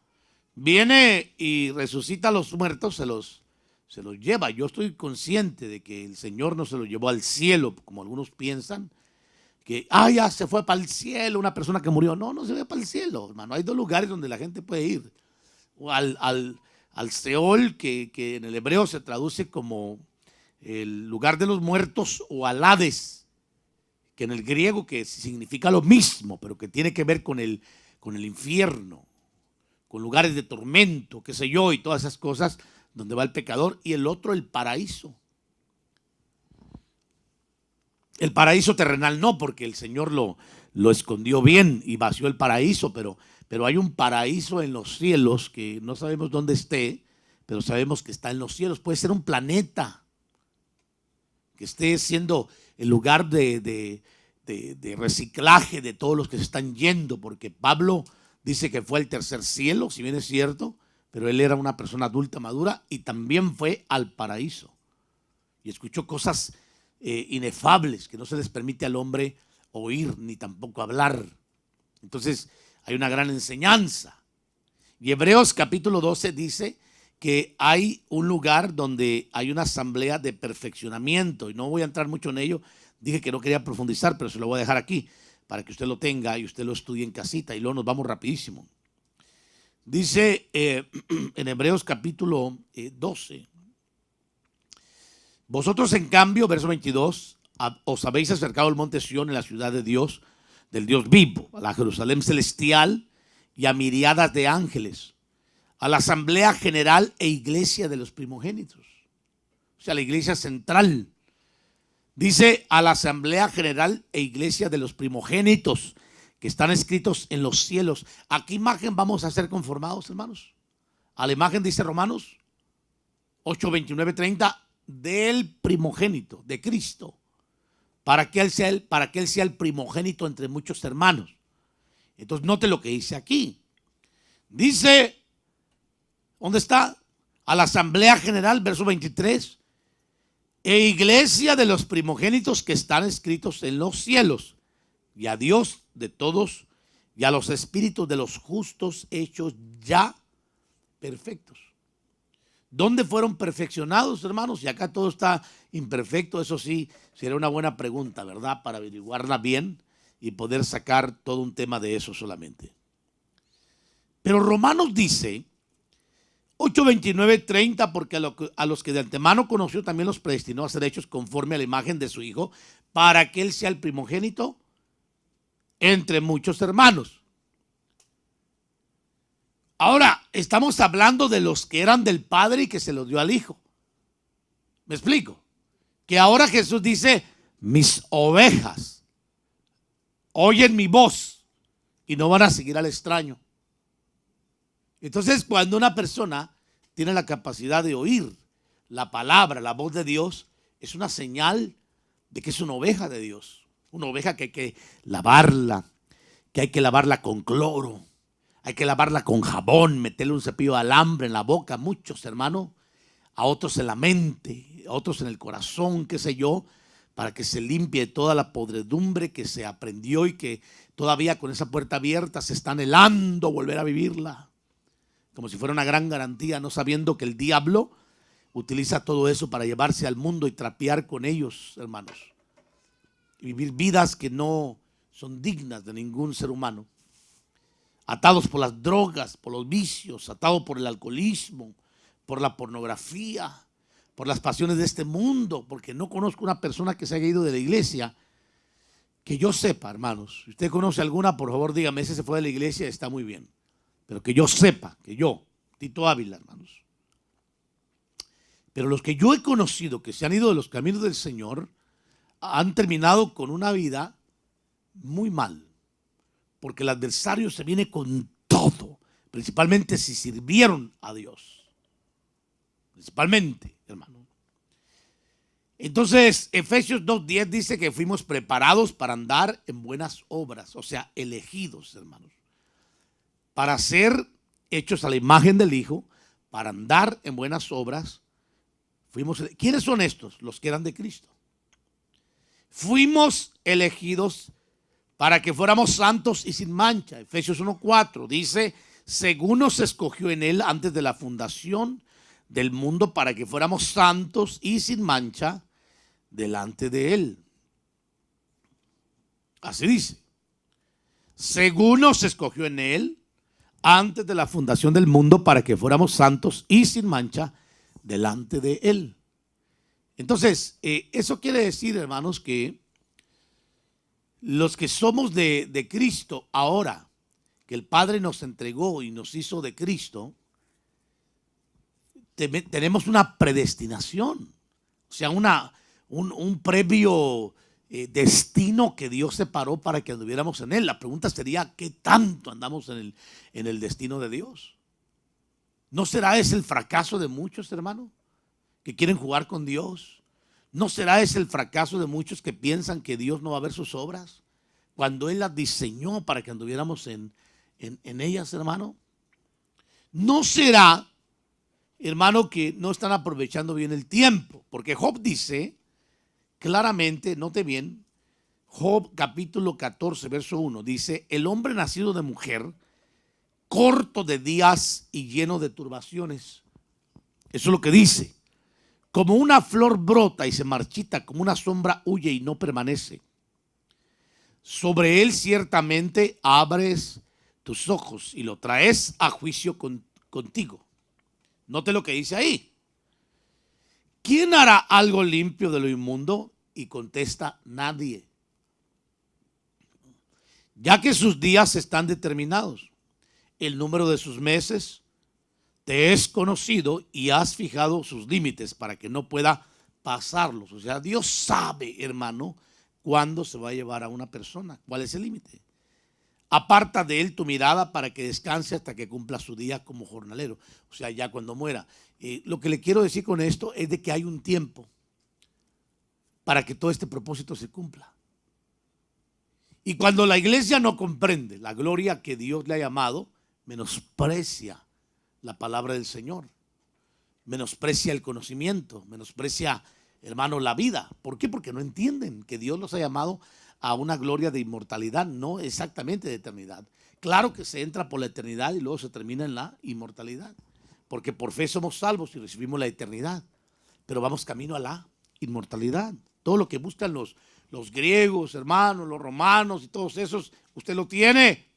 viene y resucita a los muertos, se los lleva. Yo estoy consciente de que el Señor no se lo llevó al cielo, como algunos piensan, que ya se fue para el cielo una persona que murió. No, no se ve para el cielo, hermano. Hay dos lugares donde la gente puede ir. O al Seol, que en el hebreo se traduce como el lugar de los muertos, o al Hades, que en el griego que significa lo mismo, pero que tiene que ver con el infierno, con lugares de tormento, qué sé yo, y todas esas cosas donde va el pecador. Y el otro, el paraíso. El paraíso terrenal no, porque el Señor lo escondió bien y vació el paraíso, pero hay un paraíso en los cielos que no sabemos dónde esté, pero sabemos que está en los cielos. Puede ser un planeta que esté siendo el lugar de reciclaje de todos los que se están yendo, porque Pablo dice que fue al tercer cielo, si bien es cierto, pero él era una persona adulta, madura, y también fue al paraíso y escuchó cosas inefables que no se les permite al hombre oír ni tampoco hablar. Entonces hay una gran enseñanza. Y Hebreos capítulo 12 dice que hay un lugar donde hay una asamblea de perfeccionamiento, y no voy a entrar mucho en ello. Dije que no quería profundizar, pero se lo voy a dejar aquí para que usted lo tenga y usted lo estudie en casita, y luego nos vamos rapidísimo. Dice en Hebreos capítulo 12, vosotros en cambio, verso 22, os habéis acercado al monte Sión, en la ciudad de Dios, del Dios vivo, a la Jerusalén celestial y a miriadas de ángeles, a la asamblea general e iglesia de los primogénitos, o sea, la iglesia central. Dice a la asamblea general e iglesia de los primogénitos que están escritos en los cielos. ¿A qué imagen vamos a ser conformados, hermanos? A la imagen, dice Romanos 8, 29, 30, del primogénito, de Cristo, para que él sea el primogénito entre muchos hermanos. Entonces note lo que dice aquí. Dice, ¿dónde está? A la asamblea general, verso 23, e iglesia de los primogénitos que están escritos en los cielos, y a Dios de todos, y a los espíritus de los justos hechos ya perfectos. ¿Dónde fueron perfeccionados, hermanos? Y acá todo está imperfecto. Eso sí, sería una buena pregunta, ¿verdad? Para averiguarla bien y poder sacar todo un tema de eso solamente. Pero Romanos dice, 8, 29, 30, porque a los que de antemano conoció también los predestinó a ser hechos conforme a la imagen de su Hijo, para que Él sea el primogénito entre muchos hermanos. Ahora, estamos hablando de los que eran del Padre y que se los dio al Hijo. ¿Me explico? Que ahora Jesús dice, mis ovejas oyen mi voz y no van a seguir al extraño. Entonces, cuando una persona tiene la capacidad de oír la palabra, la voz de Dios, es una señal de que es una oveja de Dios. Una oveja que hay que lavarla con cloro. Hay que lavarla con jabón, meterle un cepillo de alambre en la boca, muchos hermanos, a otros en la mente, a otros en el corazón, qué sé yo, para que se limpie toda la podredumbre que se aprendió y que todavía con esa puerta abierta se está anhelando volver a vivirla. Como si fuera una gran garantía, no sabiendo que el diablo utiliza todo eso para llevarse al mundo y trapear con ellos, hermanos. Y vivir vidas que no son dignas de ningún ser humano. Atados por las drogas, por los vicios, atados por el alcoholismo, por la pornografía, por las pasiones de este mundo, porque no conozco una persona que se haya ido de la iglesia, que yo sepa, hermanos. Si usted conoce alguna, por favor dígame, ese se fue de la iglesia, está muy bien. Pero que yo sepa, que yo, Tito Ávila, hermanos. Pero los que yo he conocido que se han ido de los caminos del Señor, han terminado con una vida muy mal. Porque el adversario se viene con todo, principalmente si sirvieron a Dios. Principalmente, hermano. Entonces, Efesios 2:10 dice que fuimos preparados para andar en buenas obras, o sea, elegidos, hermanos. Para ser hechos a la imagen del Hijo, para andar en buenas obras. ¿Quiénes son estos? Los que eran de Cristo. Fuimos elegidos para que fuéramos santos y sin mancha. Efesios 1:4 dice, según nos escogió en Él antes de la fundación del mundo para que fuéramos santos y sin mancha delante de Él. Así dice. Según nos escogió en Él antes de la fundación del mundo para que fuéramos santos y sin mancha delante de Él. Entonces, eso quiere decir, hermanos, que los que somos de Cristo ahora, que el Padre nos entregó y nos hizo de Cristo, tenemos una predestinación, o sea, un previo destino que Dios separó para que anduviéramos en Él. La pregunta sería, ¿qué tanto andamos en el destino de Dios? ¿No será ese el fracaso de muchos, hermano, que quieren jugar con Dios? ¿No será ese el fracaso de muchos que piensan que Dios no va a ver sus obras cuando Él las diseñó para que anduviéramos en ellas, hermano? ¿No será, hermano, que no están aprovechando bien el tiempo? Porque Job dice claramente, note bien, Job capítulo 14, verso 1, dice, el hombre nacido de mujer, corto de días y lleno de turbaciones. Eso es lo que dice. Como una flor brota y se marchita, como una sombra huye y no permanece. Sobre él ciertamente abres tus ojos y lo traes a juicio contigo. Note lo que dice ahí. ¿Quién hará algo limpio de lo inmundo? Y contesta, nadie. Ya que sus días están determinados, el número de sus meses te es conocido y has fijado sus límites para que no pueda pasarlos. O sea, Dios sabe, hermano, cuándo se va a llevar a una persona. ¿Cuál es el límite? aparta de él tu mirada para que descanse hasta que cumpla su día como jornalero. O sea, ya cuando muera. Lo que le quiero decir con esto es de que hay un tiempo para que todo este propósito se cumpla. Y cuando la iglesia no comprende la gloria que Dios le ha llamado, menosprecia la palabra del Señor, menosprecia el conocimiento, menosprecia, hermano, la vida. ¿Por qué? Porque no entienden que Dios los ha llamado a una gloria de inmortalidad, no exactamente de eternidad. Claro que se entra por la eternidad y luego se termina en la inmortalidad, porque por fe somos salvos y recibimos la eternidad, pero vamos camino a la inmortalidad. Todo lo que buscan los griegos, hermanos, los romanos y todos esos, usted lo tiene.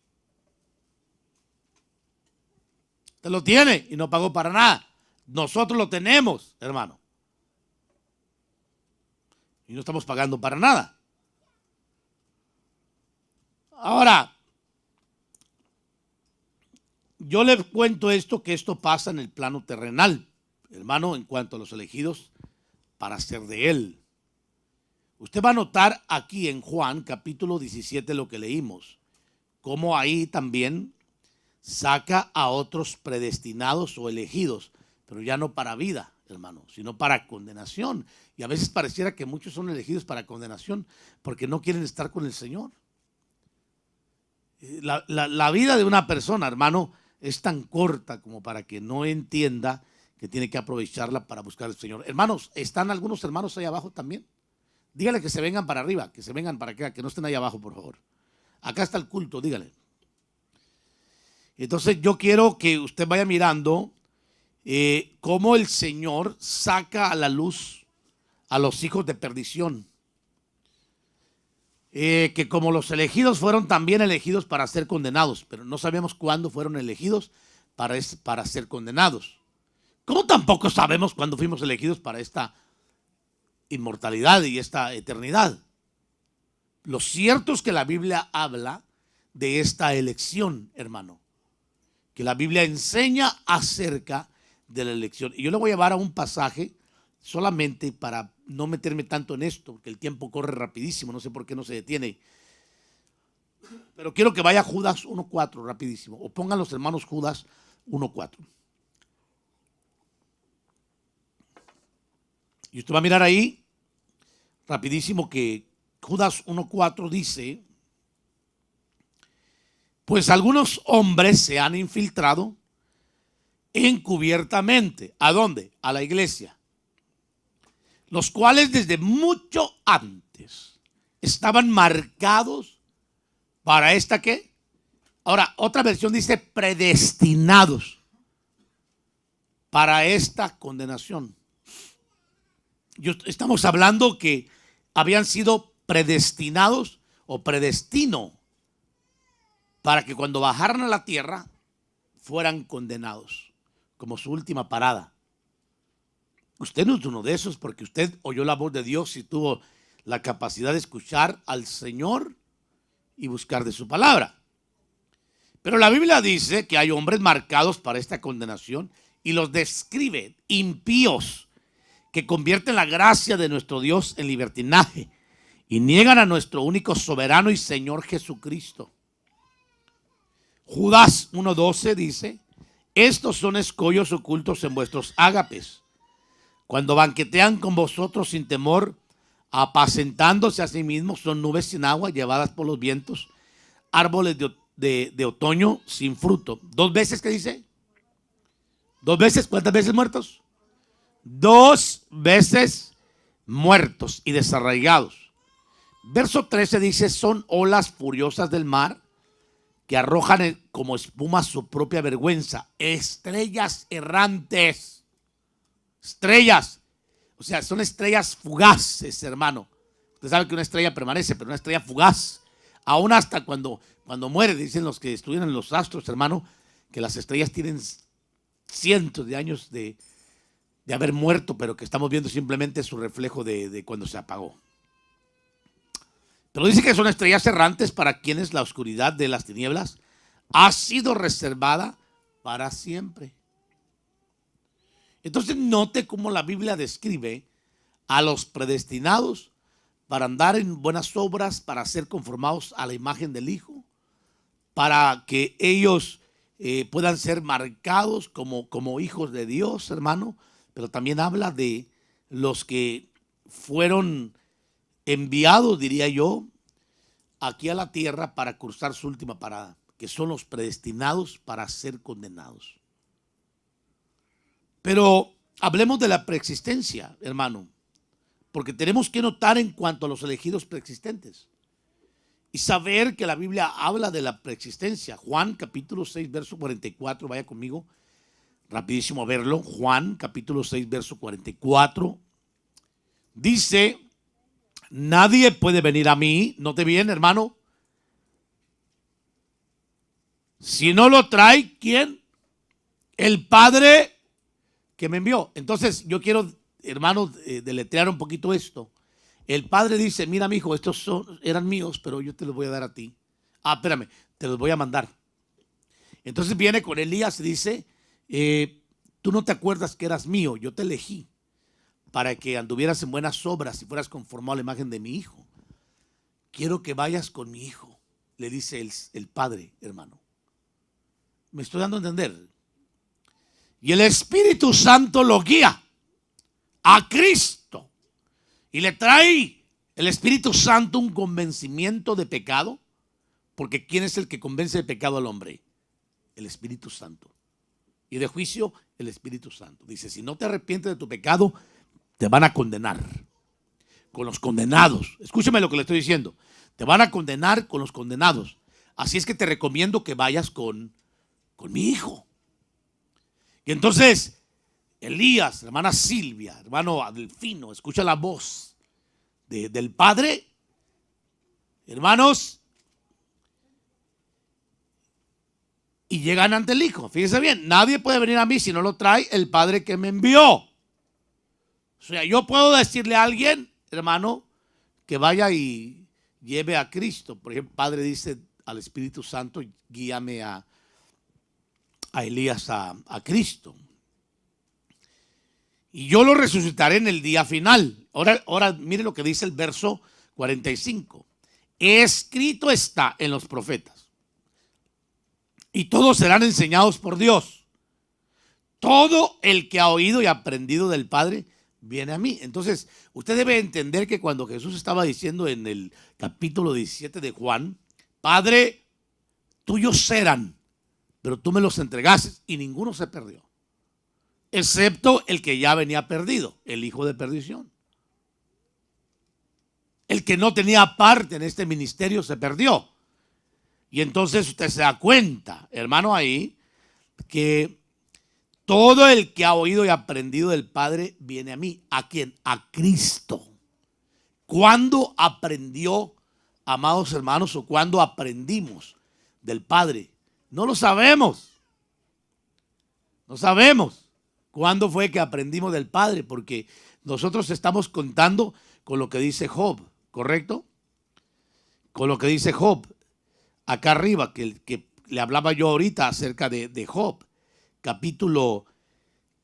Usted lo tiene y no pagó para nada. Nosotros lo tenemos, hermano. Y no estamos pagando para nada. Ahora, yo le cuento esto, que esto pasa en el plano terrenal, hermano, en cuanto a los elegidos para ser de él. Usted va a notar aquí en Juan capítulo 17 lo que leímos, cómo ahí también saca a otros predestinados o elegidos, pero ya no para vida, hermano, sino para condenación. Y a veces pareciera que muchos son elegidos para condenación porque no quieren estar con el Señor. La vida de una persona, hermano, es tan corta como para que no entienda que tiene que aprovecharla para buscar al Señor. Hermanos, ¿están algunos hermanos ahí abajo también? Dígale que se vengan para arriba, que se vengan para acá, que no estén ahí abajo, por favor. Acá está el culto, dígale. Entonces yo quiero que usted vaya mirando cómo el Señor saca a la luz a los hijos de perdición. Que como los elegidos fueron también elegidos para ser condenados, pero no sabemos cuándo fueron elegidos para ser condenados. Como tampoco sabemos cuándo fuimos elegidos para esta inmortalidad y esta eternidad. Lo cierto es que la Biblia habla de esta elección, hermano, que la Biblia enseña acerca de la elección. Y yo le voy a llevar a un pasaje solamente para no meterme tanto en esto, porque el tiempo corre rapidísimo, no sé por qué no se detiene. Pero quiero que vaya a Judas 1.4 rapidísimo, o pongan los hermanos Judas 1.4. Y usted va a mirar ahí rapidísimo que Judas 1.4 dice: pues algunos hombres se han infiltrado encubiertamente. ¿A dónde? A la iglesia. Los cuales desde mucho antes estaban marcados para esta ¿qué? Ahora, otra versión dice predestinados para esta condenación. Estamos hablando que habían sido predestinados o predestino para que cuando bajaran a la tierra fueran condenados como su última parada. Usted no es uno de esos porque usted oyó la voz de Dios y tuvo la capacidad de escuchar al Señor y buscar de su palabra. Pero la Biblia dice que hay hombres marcados para esta condenación y los describe impíos que convierten la gracia de nuestro Dios en libertinaje y niegan a nuestro único soberano y Señor Jesucristo. Judas 1.12 dice: estos son escollos ocultos en vuestros ágapes, cuando banquetean con vosotros sin temor, apacentándose a sí mismos, son nubes sin agua llevadas por los vientos, árboles de otoño sin fruto. ¿Dos veces qué dice? ¿Dos veces? ¿Cuántas veces muertos? 2 veces muertos y desarraigados. Verso 13 dice: son olas furiosas del mar que arrojan como espuma su propia vergüenza, estrellas errantes. Estrellas, o sea, son estrellas fugaces, hermano. Usted sabe que una estrella permanece, pero una estrella fugaz, aún hasta cuando muere, dicen los que estudian los astros, hermano, que las estrellas tienen cientos de años de haber muerto, pero que estamos viendo simplemente su reflejo de cuando se apagó. Pero dice que son estrellas errantes para quienes la oscuridad de las tinieblas ha sido reservada para siempre. Entonces note cómo la Biblia describe a los predestinados para andar en buenas obras, para ser conformados a la imagen del Hijo, para que ellos puedan ser marcados como hijos de Dios, hermano, pero también habla de los que fueron enviados, diría yo, aquí a la tierra para cruzar su última parada, que son los predestinados para ser condenados. Pero hablemos de la preexistencia, hermano, porque tenemos que notar en cuanto a los elegidos preexistentes y saber que la Biblia habla de la preexistencia. Juan capítulo 6, verso 44, vaya conmigo rapidísimo a verlo. Juan capítulo 6, verso 44, dice: nadie puede venir a mí, note bien, hermano, si no lo trae, ¿quién? El Padre que me envió. Entonces yo quiero, hermano, deletrear un poquito esto. El Padre dice: mira, mi hijo, estos eran míos, pero yo te los voy a dar a ti. Ah, espérame, te los voy a mandar. Entonces viene con Elías y dice: tú no te acuerdas que eras mío, yo te elegí para que anduvieras en buenas obras y fueras conformado a la imagen de mi hijo. Quiero que vayas con mi hijo, le dice el Padre, hermano. Me estoy dando a entender. Y el Espíritu Santo lo guía a Cristo y le trae el Espíritu Santo un convencimiento de pecado, porque ¿quién es el que convence de pecado al hombre? El Espíritu Santo. Y de juicio, el Espíritu Santo. Dice: si no te arrepientes de tu pecado, te van a condenar con los condenados. Escúchame lo que le estoy diciendo. Te van a condenar con los condenados. Así es que te recomiendo que vayas con mi hijo. Y entonces Elías, hermana Silvia, hermano Adelfino, escucha la voz del Padre, hermanos, y llegan ante el Hijo. Fíjense bien, nadie puede venir a mí si no lo trae el Padre que me envió. O sea, yo puedo decirle a alguien, hermano, que vaya y lleve a Cristo. Por ejemplo, el Padre dice al Espíritu Santo: guíame a Elías a Cristo. Y yo lo resucitaré en el día final. Ahora mire lo que dice el verso 45. Escrito está en los profetas, y todos serán enseñados por Dios. Todo el que ha oído y aprendido del Padre viene a mí. Entonces, usted debe entender que cuando Jesús estaba diciendo en el capítulo 17 de Juan: Padre, tuyos serán, pero tú me los entregaste, y ninguno se perdió, excepto el que ya venía perdido, el hijo de perdición. El que no tenía parte en este ministerio se perdió. Y entonces usted se da cuenta, hermano, ahí, que todo el que ha oído y aprendido del Padre viene a mí. ¿A quién? A Cristo. ¿Cuándo aprendió, amados hermanos, o cuándo aprendimos del Padre? No lo sabemos. No sabemos cuándo fue que aprendimos del Padre, porque nosotros estamos contando con lo que dice Job, ¿correcto? Con lo que dice Job acá arriba, que le hablaba yo ahorita acerca de Job, capítulo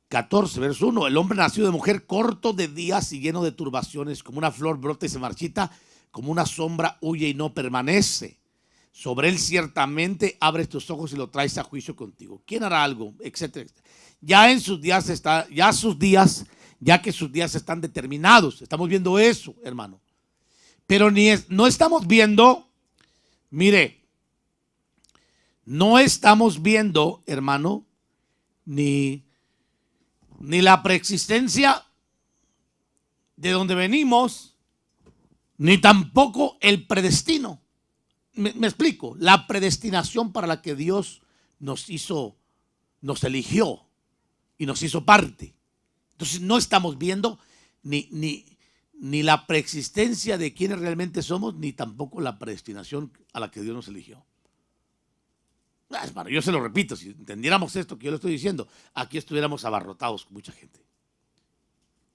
14, verso 1. El hombre nació de mujer, corto de días y lleno de turbaciones, como una flor brota y se marchita, como una sombra huye y no permanece. Sobre él ciertamente abres tus ojos y lo traes a juicio contigo. ¿Quién hará algo? Etcétera. Ya en sus días está, ya que sus días están determinados. Estamos viendo eso, hermano. Pero no estamos viendo, mire, no estamos viendo, hermano, ni la preexistencia de donde venimos, ni tampoco el predestino. Me explico, la predestinación para la que Dios nos eligió y nos hizo parte. Entonces no estamos viendo ni la preexistencia de quienes realmente somos, ni tampoco la predestinación a la que Dios nos eligió. Hermano, yo se lo repito, si entendiéramos esto que yo le estoy diciendo, aquí estuviéramos abarrotados con mucha gente.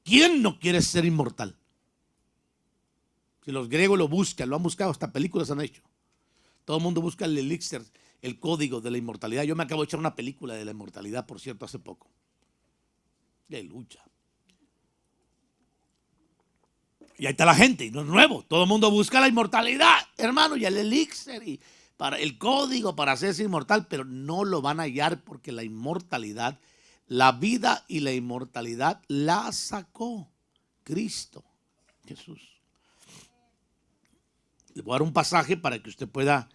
¿Quién no quiere ser inmortal? Si los griegos lo buscan, lo han buscado, hasta películas han hecho. Todo el mundo busca el elixir, el código de la inmortalidad. Yo me acabo de echar una película de la inmortalidad, por cierto, hace poco. De lucha. Y ahí está la gente, y no es nuevo. Todo el mundo busca la inmortalidad, hermano, y el elixir. para el código para hacerse inmortal, pero no lo van a hallar porque la inmortalidad, la vida y la inmortalidad la sacó Cristo Jesús. Le voy a dar un pasaje para que usted pueda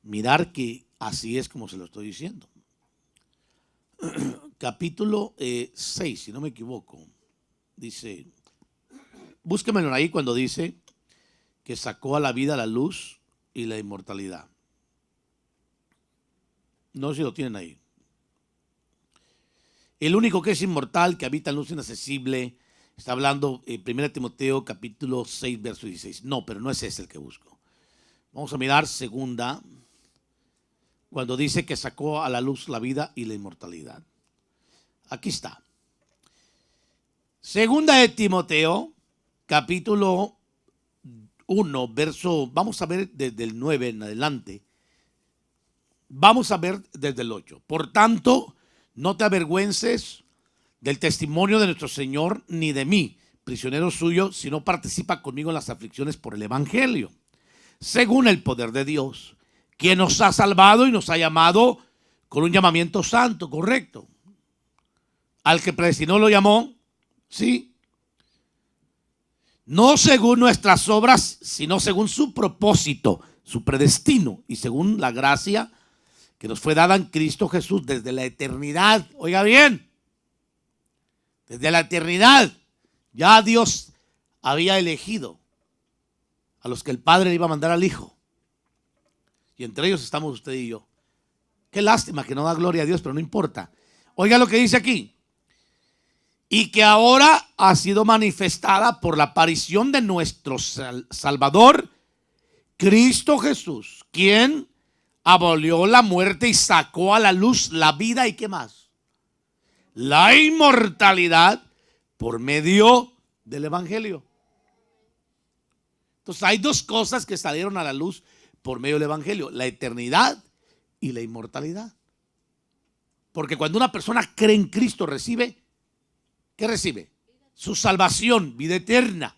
mirar que así es como se lo estoy diciendo. Capítulo 6, si no me equivoco, dice, búsquemelo ahí cuando dice que sacó a la vida la luz y la inmortalidad. No sé si lo tienen ahí. El único que es inmortal, que habita en luz inaccesible, está hablando 1 Timoteo capítulo 6, verso 16. No, pero no es ese el que busco. Vamos a mirar segunda, cuando dice que sacó a la luz la vida y la inmortalidad. Aquí está. Segunda de Timoteo, capítulo 1, verso, vamos a ver desde el 9 en adelante. Vamos a ver desde el 8. Por tanto, no te avergüences del testimonio de nuestro Señor, ni de mí, prisionero suyo, sino participa conmigo en las aflicciones por el evangelio, según el poder de Dios, quien nos ha salvado y nos ha llamado con un llamamiento santo, correcto. Al que predestinó lo llamó, sí. No según nuestras obras, sino según su propósito, su predestino y según la gracia que nos fue dada en Cristo Jesús desde la eternidad. Oiga bien, desde la eternidad ya Dios había elegido a los que el Padre le iba a mandar al Hijo. Y entre ellos estamos usted y yo. Qué lástima que no da gloria a Dios, pero no importa. Oiga lo que dice aquí. Y que ahora ha sido manifestada por la aparición de nuestro Salvador, Cristo Jesús, quien abolió la muerte y sacó a la luz la vida y ¿qué más? La inmortalidad por medio del evangelio. Entonces hay dos cosas que salieron a la luz por medio del evangelio: la eternidad y la inmortalidad. Porque cuando una persona cree en Cristo recibe, ¿qué recibe? Su salvación, vida eterna.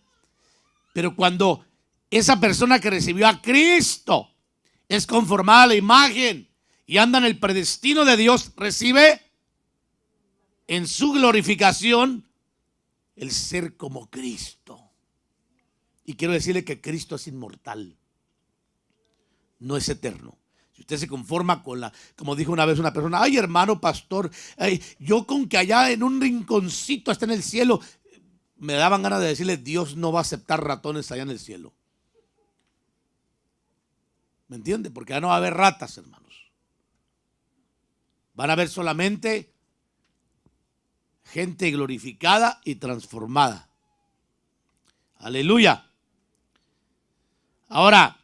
Pero cuando esa persona que recibió a Cristo es conformada a la imagen y anda en el predestino de Dios, recibe en su glorificación el ser como Cristo. Y quiero decirle que Cristo es inmortal, no es eterno. Si usted se conforma con como dijo una vez una persona, ay hermano pastor, yo con que allá en un rinconcito está en el cielo, me daban ganas de decirle, Dios no va a aceptar ratones allá en el cielo. ¿Me entiende? Porque ya no va a haber ratas, hermanos. Van a haber solamente gente glorificada y transformada. Aleluya. Ahora,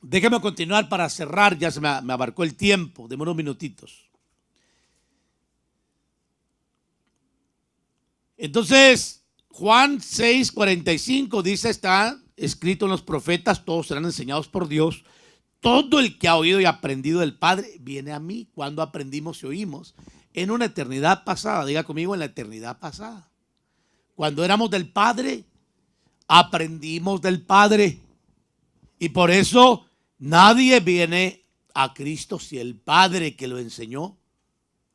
déjeme continuar para cerrar, ya se me abarcó el tiempo, deme unos minutitos. Entonces, Juan 6:45 dice, está escrito en los profetas, todos serán enseñados por Dios. Todo el que ha oído y aprendido del Padre viene a mí. Cuando aprendimos y oímos, en una eternidad pasada, diga conmigo, en la eternidad pasada. Cuando éramos del Padre, aprendimos del Padre. Y por eso nadie viene a Cristo si el Padre que lo enseñó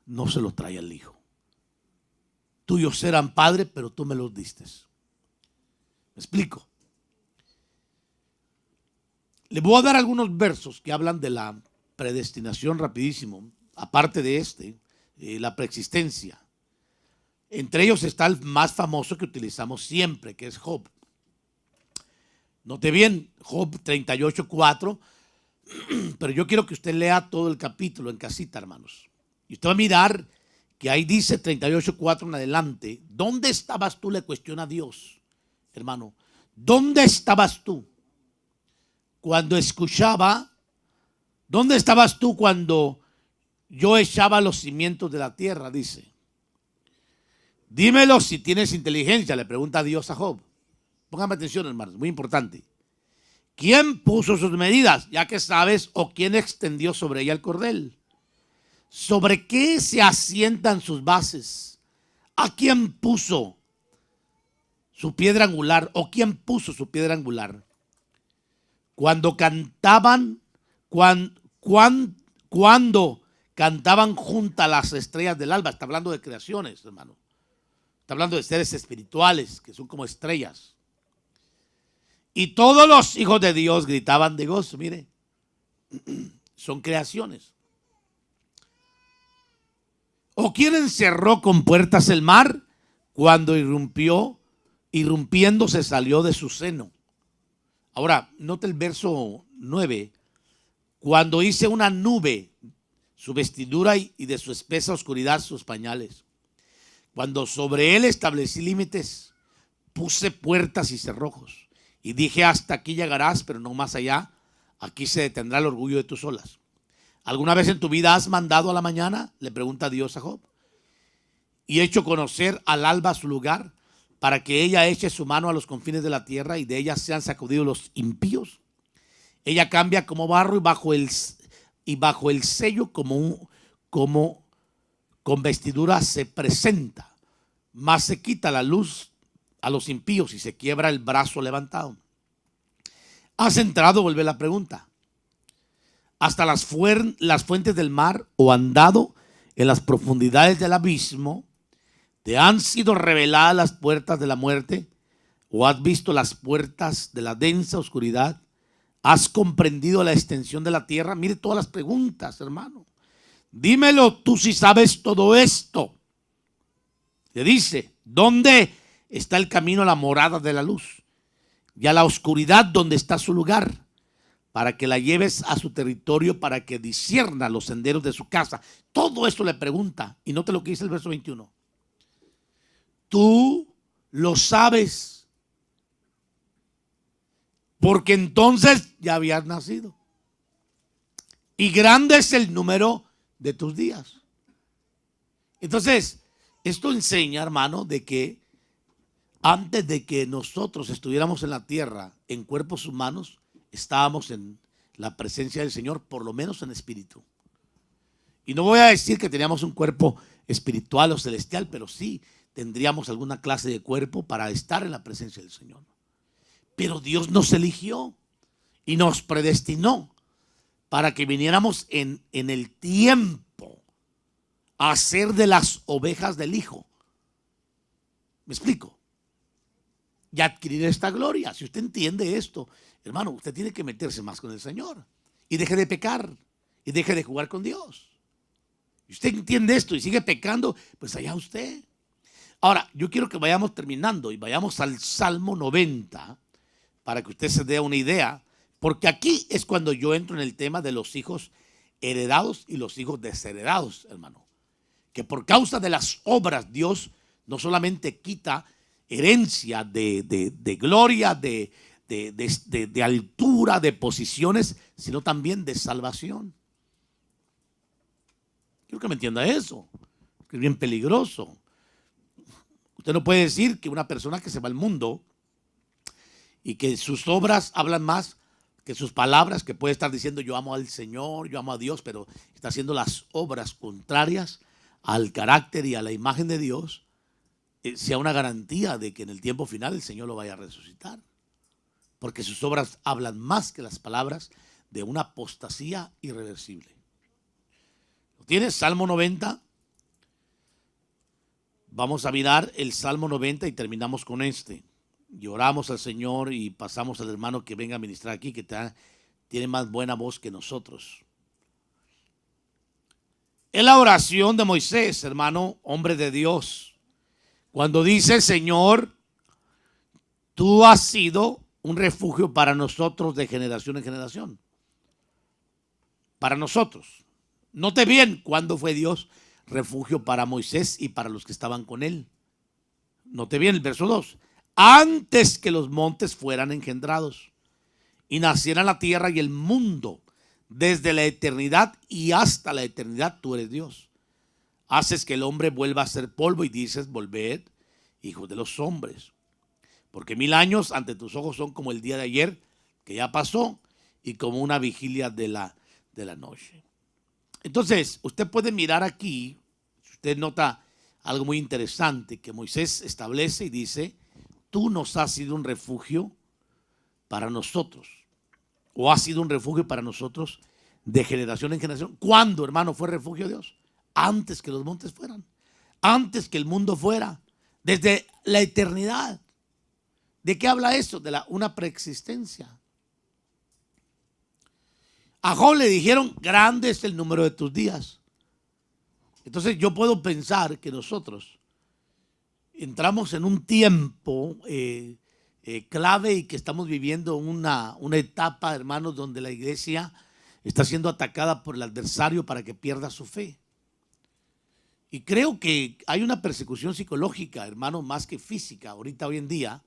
no se lo trae al Hijo. Tuyos eran Padre, pero tú me los diste. ¿Me explico? Le voy a dar algunos versos que hablan de la predestinación rapidísimo. Aparte de la preexistencia. Entre ellos está el más famoso que utilizamos siempre, que es Job. Note bien, Job 38:4. Pero yo quiero que usted lea todo el capítulo en casita, hermanos. Y usted va a mirar que ahí dice 38:4 en adelante. ¿Dónde estabas tú? Le cuestiona a Dios, hermano. ¿Dónde estabas tú cuando escuchaba? ¿Dónde estabas tú cuando yo echaba los cimientos de la tierra? Dice. Dímelo si tienes inteligencia, le pregunta Dios a Job. Póngame atención, hermanos, muy importante. ¿Quién puso sus medidas? Ya que sabes, o quién extendió sobre ella el cordel. ¿Sobre qué se asientan sus bases? ¿A quién puso su piedra angular? ¿O quién puso su piedra angular? Cuando cuando cantaban juntas las estrellas del alba. Está hablando de creaciones, hermano. Está hablando de seres espirituales que son como estrellas. Y todos los hijos de Dios gritaban de gozo. Mire, son creaciones. ¿O quién encerró con puertas el mar cuando irrumpiendo se salió de su seno? Ahora, note el verso 9. Cuando hice una nube, su vestidura y de su espesa oscuridad sus pañales. Cuando sobre él establecí límites, puse puertas y cerrojos. Y dije, hasta aquí llegarás, pero no más allá. Aquí se detendrá el orgullo de tus olas. ¿Alguna vez en tu vida has mandado a la mañana? Le pregunta Dios a Job. Y hecho conocer al alba su lugar, para que ella eche su mano a los confines de la tierra y de ella sean sacudidos los impíos. Ella cambia como barro y bajo el sello como con vestidura se presenta. Mas se quita la luz a los impíos y se quiebra el brazo levantado. ¿Has entrado? Vuelve la pregunta. Hasta las fuentes del mar, o andado en las profundidades del abismo. ¿Te han sido reveladas las puertas de la muerte? ¿O has visto las puertas de la densa oscuridad? ¿Has comprendido la extensión de la tierra? Mire todas las preguntas, hermano. Dímelo tú si sabes todo esto. Le dice, ¿dónde está el camino a la morada de la luz? Y a la oscuridad, ¿dónde está su lugar? Para que la lleves a su territorio, para que discierna los senderos de su casa. Todo esto le pregunta. Y note lo que dice el verso 21. Tú lo sabes, porque entonces ya habías nacido. Y grande es el número de tus días. Entonces, esto enseña, hermano, de que antes de que nosotros estuviéramos en la tierra, en cuerpos humanos, estábamos en la presencia del Señor, por lo menos en espíritu. Y no voy a decir que teníamos un cuerpo espiritual o celestial, pero sí tendríamos alguna clase de cuerpo para estar en la presencia del Señor. Pero Dios nos eligió y nos predestinó para que viniéramos en el tiempo a ser de las ovejas del Hijo. ¿Me explico? Y adquirir esta gloria. Si usted entiende esto, hermano, usted tiene que meterse más con el Señor. Y deje de pecar. Y deje de jugar con Dios. Si usted entiende esto y sigue pecando, pues allá usted. Ahora, yo quiero que vayamos terminando y vayamos al Salmo 90 para que usted se dé una idea. Porque aquí es cuando yo entro en el tema de los hijos heredados y los hijos desheredados, hermano. Que por causa de las obras Dios no solamente quita herencia de gloria, de altura, de posiciones, sino también de salvación. Quiero que me entienda eso, que es bien peligroso. Usted no puede decir que una persona que se va al mundo y que sus obras hablan más que sus palabras, que puede estar diciendo yo amo al Señor, yo amo a Dios, pero está haciendo las obras contrarias al carácter y a la imagen de Dios, sea una garantía de que en el tiempo final el Señor lo vaya a resucitar. Porque sus obras hablan más que las palabras de una apostasía irreversible. ¿Lo tienes? Salmo 90. Vamos a mirar el Salmo 90 y terminamos con este. Y oramos al Señor y pasamos al hermano que venga a ministrar aquí, que tiene más buena voz que nosotros. Es la oración de Moisés, hermano, hombre de Dios. Cuando dice, Señor, tú has sido un refugio para nosotros de generación en generación. Para nosotros. Note bien cuándo fue Dios refugio para Moisés y para los que estaban con él. Note bien el verso 2. Antes que los montes fueran engendrados y naciera la tierra y el mundo, desde la eternidad y hasta la eternidad tú eres Dios. Haces que el hombre vuelva a ser polvo y dices, volved, hijos de los hombres. Porque 1000 años ante tus ojos son como el día de ayer, que ya pasó, y como una vigilia de la noche. Entonces, usted puede mirar aquí, usted nota algo muy interesante que Moisés establece y dice, tú nos has sido un refugio para nosotros, o has sido un refugio para nosotros de generación en generación. ¿Cuándo, hermano, fue refugio de Dios? Antes que los montes fueran, antes que el mundo fuera, desde la eternidad. ¿De qué habla eso? De una preexistencia. A Job le dijeron, grande es el número de tus días. Entonces yo puedo pensar que nosotros entramos en un tiempo clave y que estamos viviendo una etapa, hermanos, donde la iglesia está siendo atacada por el adversario para que pierda su fe. Y creo que hay una persecución psicológica, hermano, más que física, ahorita hoy en día,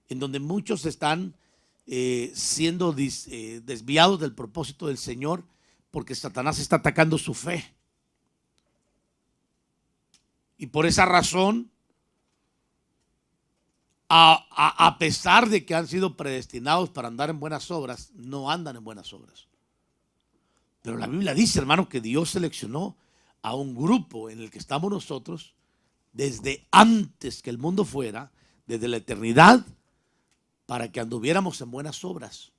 en donde muchos están siendo desviados del propósito del Señor porque Satanás está atacando su fe. Y por esa razón, a pesar de que han sido predestinados para andar en buenas obras, no andan en buenas obras. Pero la Biblia dice, hermano, que Dios seleccionó a un grupo en el que estamos nosotros desde antes que el mundo fuera, desde la eternidad, para que anduviéramos en buenas obras.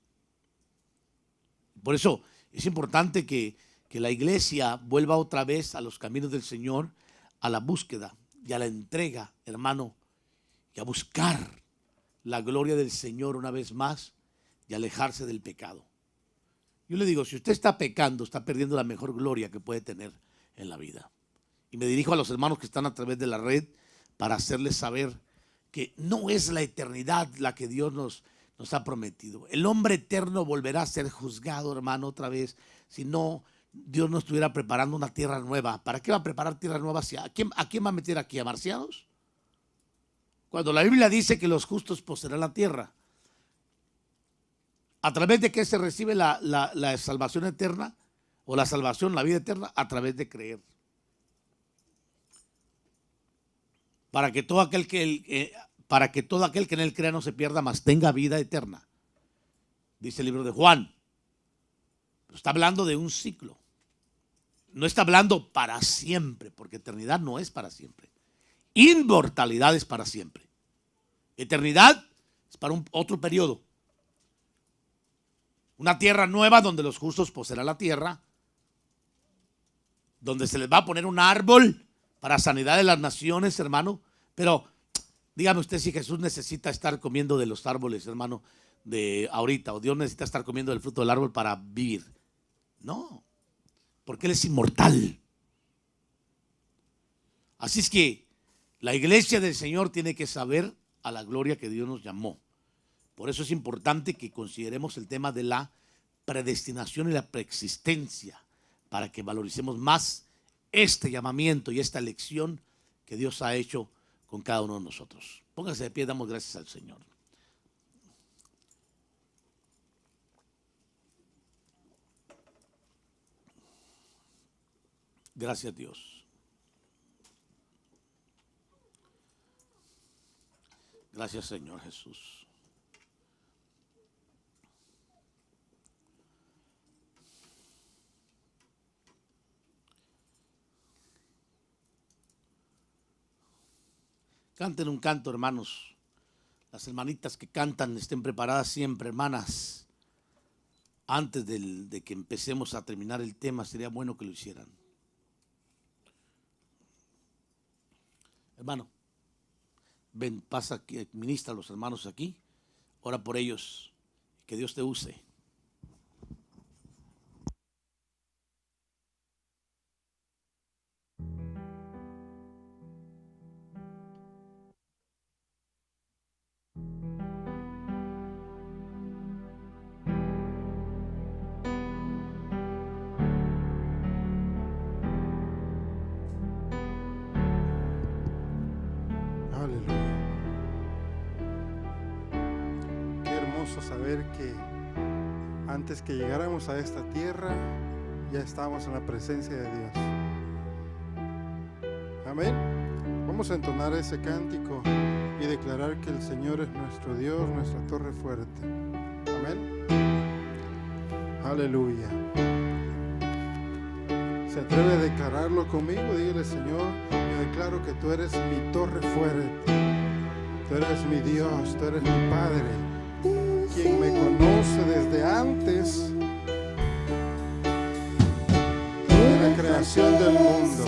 Por eso es importante que la iglesia vuelva otra vez a los caminos del Señor, a la búsqueda y a la entrega, hermano, y a buscar la gloria del Señor una vez más y alejarse del pecado. Yo le digo, si usted está pecando, está perdiendo la mejor gloria que puede tener en la vida. Y me dirijo a los hermanos que están a través de la red para hacerles saber que no es la eternidad la que Dios nos ha prometido. El hombre eterno volverá a ser juzgado, hermano, otra vez, si no Dios no estuviera preparando una tierra nueva. ¿Para qué va a preparar tierra nueva? ¿A quién va a meter aquí? ¿A marcianos? Cuando la Biblia dice que los justos poseerán la tierra, ¿a través de qué se recibe la salvación eterna? O la salvación, la vida eterna, a través de creer. Para que todo aquel que en él crea no se pierda, mas tenga vida eterna. Dice el libro de Juan. Está hablando de un ciclo. No está hablando para siempre, porque eternidad no es para siempre. Inmortalidad es para siempre. Eternidad es para otro periodo. Una tierra nueva donde los justos poseerán la tierra, donde se les va a poner un árbol para sanidad de las naciones, hermano. Pero dígame usted si Jesús necesita estar comiendo de los árboles, hermano, de ahorita, o Dios necesita estar comiendo del fruto del árbol para vivir. No, porque Él es inmortal. Así es que la iglesia del Señor tiene que saber a la gloria que Dios nos llamó. Por eso es importante que consideremos el tema de la predestinación y la preexistencia, para que valoricemos más este llamamiento y esta elección que Dios ha hecho con cada uno de nosotros. Póngase de pie, damos gracias al Señor. Gracias, Dios. Gracias, Señor Jesús. Canten un canto, hermanos. Las hermanitas que cantan estén preparadas siempre, hermanas. Antes de que empecemos a terminar el tema, sería bueno que lo hicieran. Hermano, ven, pasa aquí, ministra a los hermanos aquí, ora por ellos, que Dios te use. Saber que antes que llegáramos a esta tierra ya estábamos en la presencia de Dios. Amén. Vamos a entonar ese cántico y declarar que el Señor es nuestro Dios, nuestra torre fuerte. Amén. Aleluya. ¿Se atreve a declararlo conmigo? Dígale: Señor, yo declaro que tú eres mi torre fuerte. Tú eres mi Dios, tú eres mi Padre, quien me conoce desde antes fundación del mundo.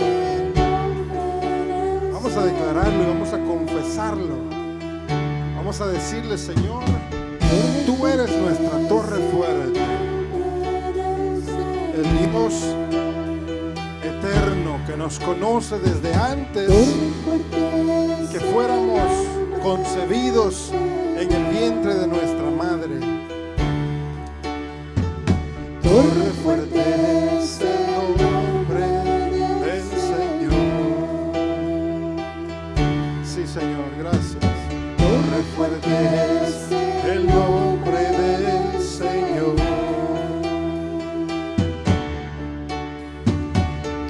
Vamos a declararlo y vamos a confesarlo. Vamos a decirle: Señor, tú eres nuestra torre fuerte, el Dios eterno que nos conoce desde antes que fuéramos concebidos en el vientre de nuestra madre. Torre fuerte es el nombre del Señor. Sí, Señor, gracias. Torre fuerte es el nombre del Señor.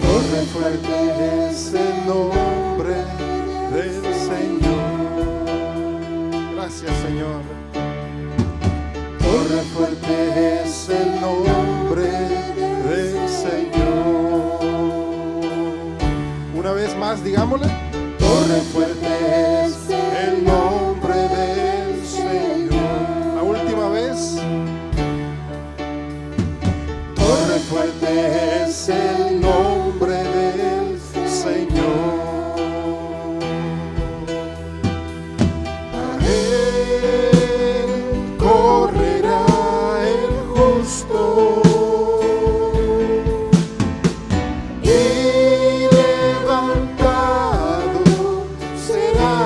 Torre fuerte es el nombre del Señor. Gracias, Señor. Torre fuerte es el nombre del Señor. Una vez más, digámosle: torre fuerte es el nombre del Señor. La última vez: torre fuerte es el nombre del Señor. A Él correrá el justo y levantado será.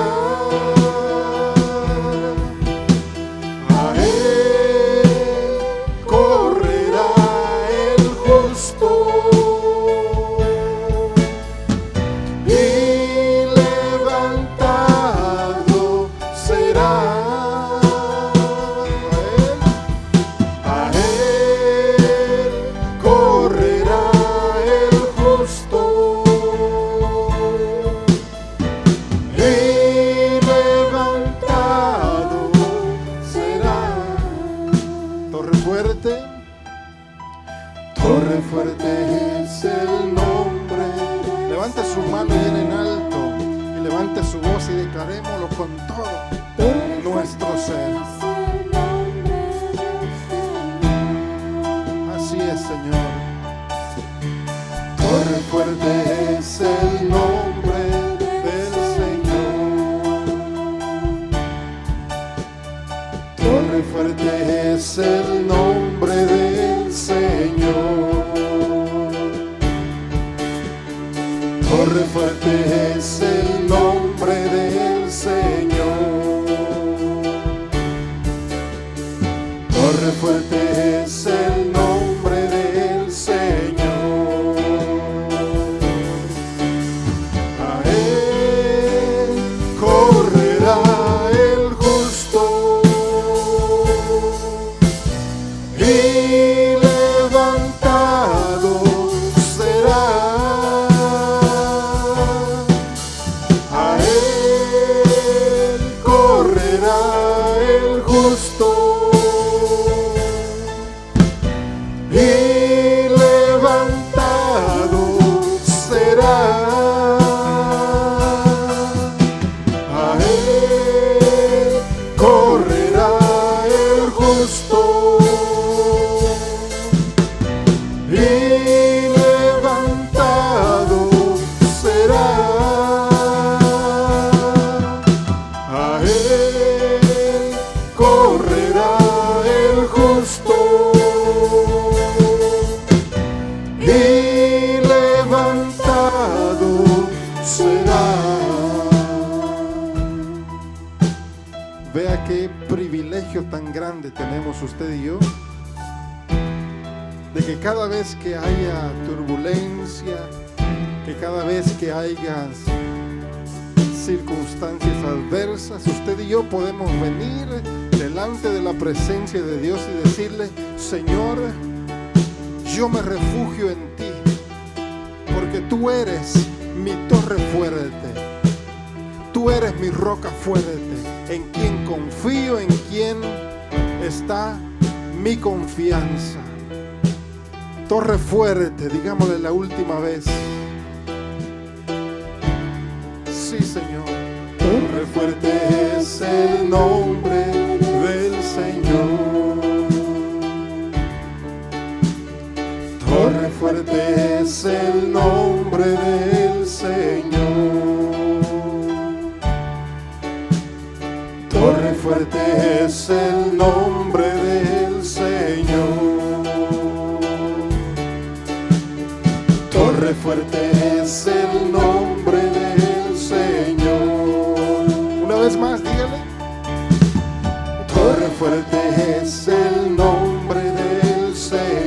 A Él correrá el justo y levantado será. A Él correrá el justo y levantado será. Torre fuerte es el nombre. Levante su mano bien en alto y levante su voz y declarémoslo con todo nuestro ser. Así es, Señor. Torre fuerte es el nombre del Señor. Torre fuerte es el nombre del Señor. Torre fuerte es el nombre del Señor. Torre fuerte es el nombre del Señor. A Él correrá el justo y levantado será. A Él correrá el justo y levantado será. A Él correrá el justo y levantado será. A Él correrá el justo y levantado será. Vea qué privilegio tan grande tenemos usted y yo, de que cada vez que haya turbulencia, que cada vez que haya circunstancias adversas, usted y yo podemos venir delante de la presencia de Dios y decirle: Señor, yo me refugio en ti, porque tú eres mi torre fuerte, tú eres mi roca fuerte, en quien confío, en quien está mi confianza. Torre fuerte, digámosle la última vez. Sí, Señor. Torre fuerte es el nombre del Señor. Torre fuerte es el nombre es el nombre del Señor. Torre fuerte es el nombre del Señor. Una vez más, dígale. Torre fuerte es el nombre del Señor.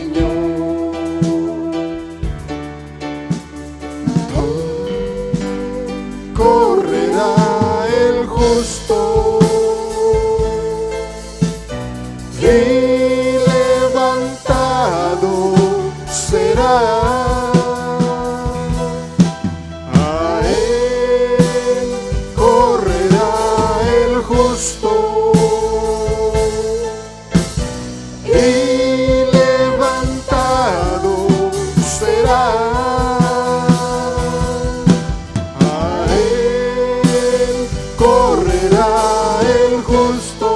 Correrá el justo y levantado será. A él correrá el justo y levantado será. Correrá el justo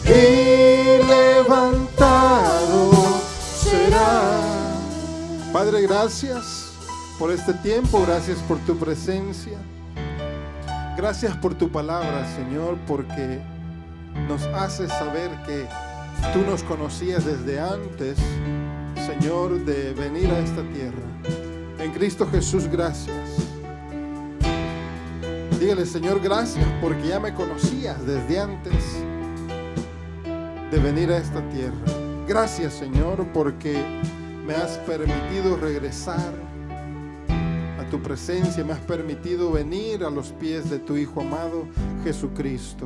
y levantado será. Padre, gracias por este tiempo, gracias por tu presencia, gracias por tu palabra, Señor, porque nos hace saber que tú nos conocías desde antes, Señor, de venir a esta tierra. En Cristo Jesús, gracias. Dígale, Señor, gracias porque ya me conocías desde antes de venir a esta tierra. Gracias, Señor, porque me has permitido regresar a tu presencia, me has permitido venir a los pies de tu Hijo amado, Jesucristo.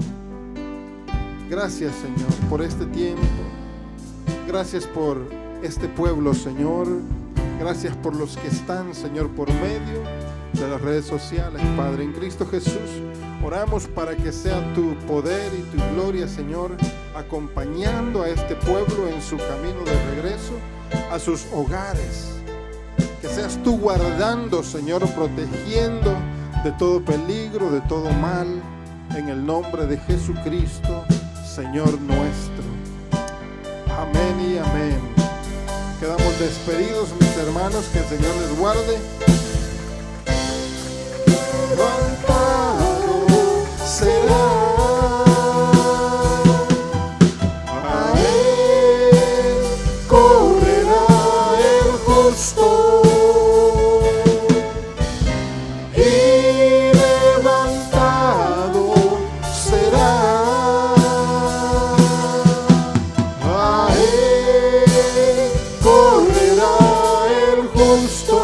Gracias, Señor, por este tiempo. Gracias por este pueblo, Señor. Gracias por los que están, Señor, por medio de las redes sociales, Padre. En Cristo Jesús oramos para que sea tu poder y tu gloria, Señor, acompañando a este pueblo en su camino de regreso a sus hogares. Que seas tú guardando, Señor, protegiendo de todo peligro, de todo mal, en el nombre de Jesucristo, Señor nuestro. Amén y amén. Quedamos despedidos, mis hermanos. Que el Señor les guarde. Levantado será. A él correrá el justo y levantado será. A él correrá el justo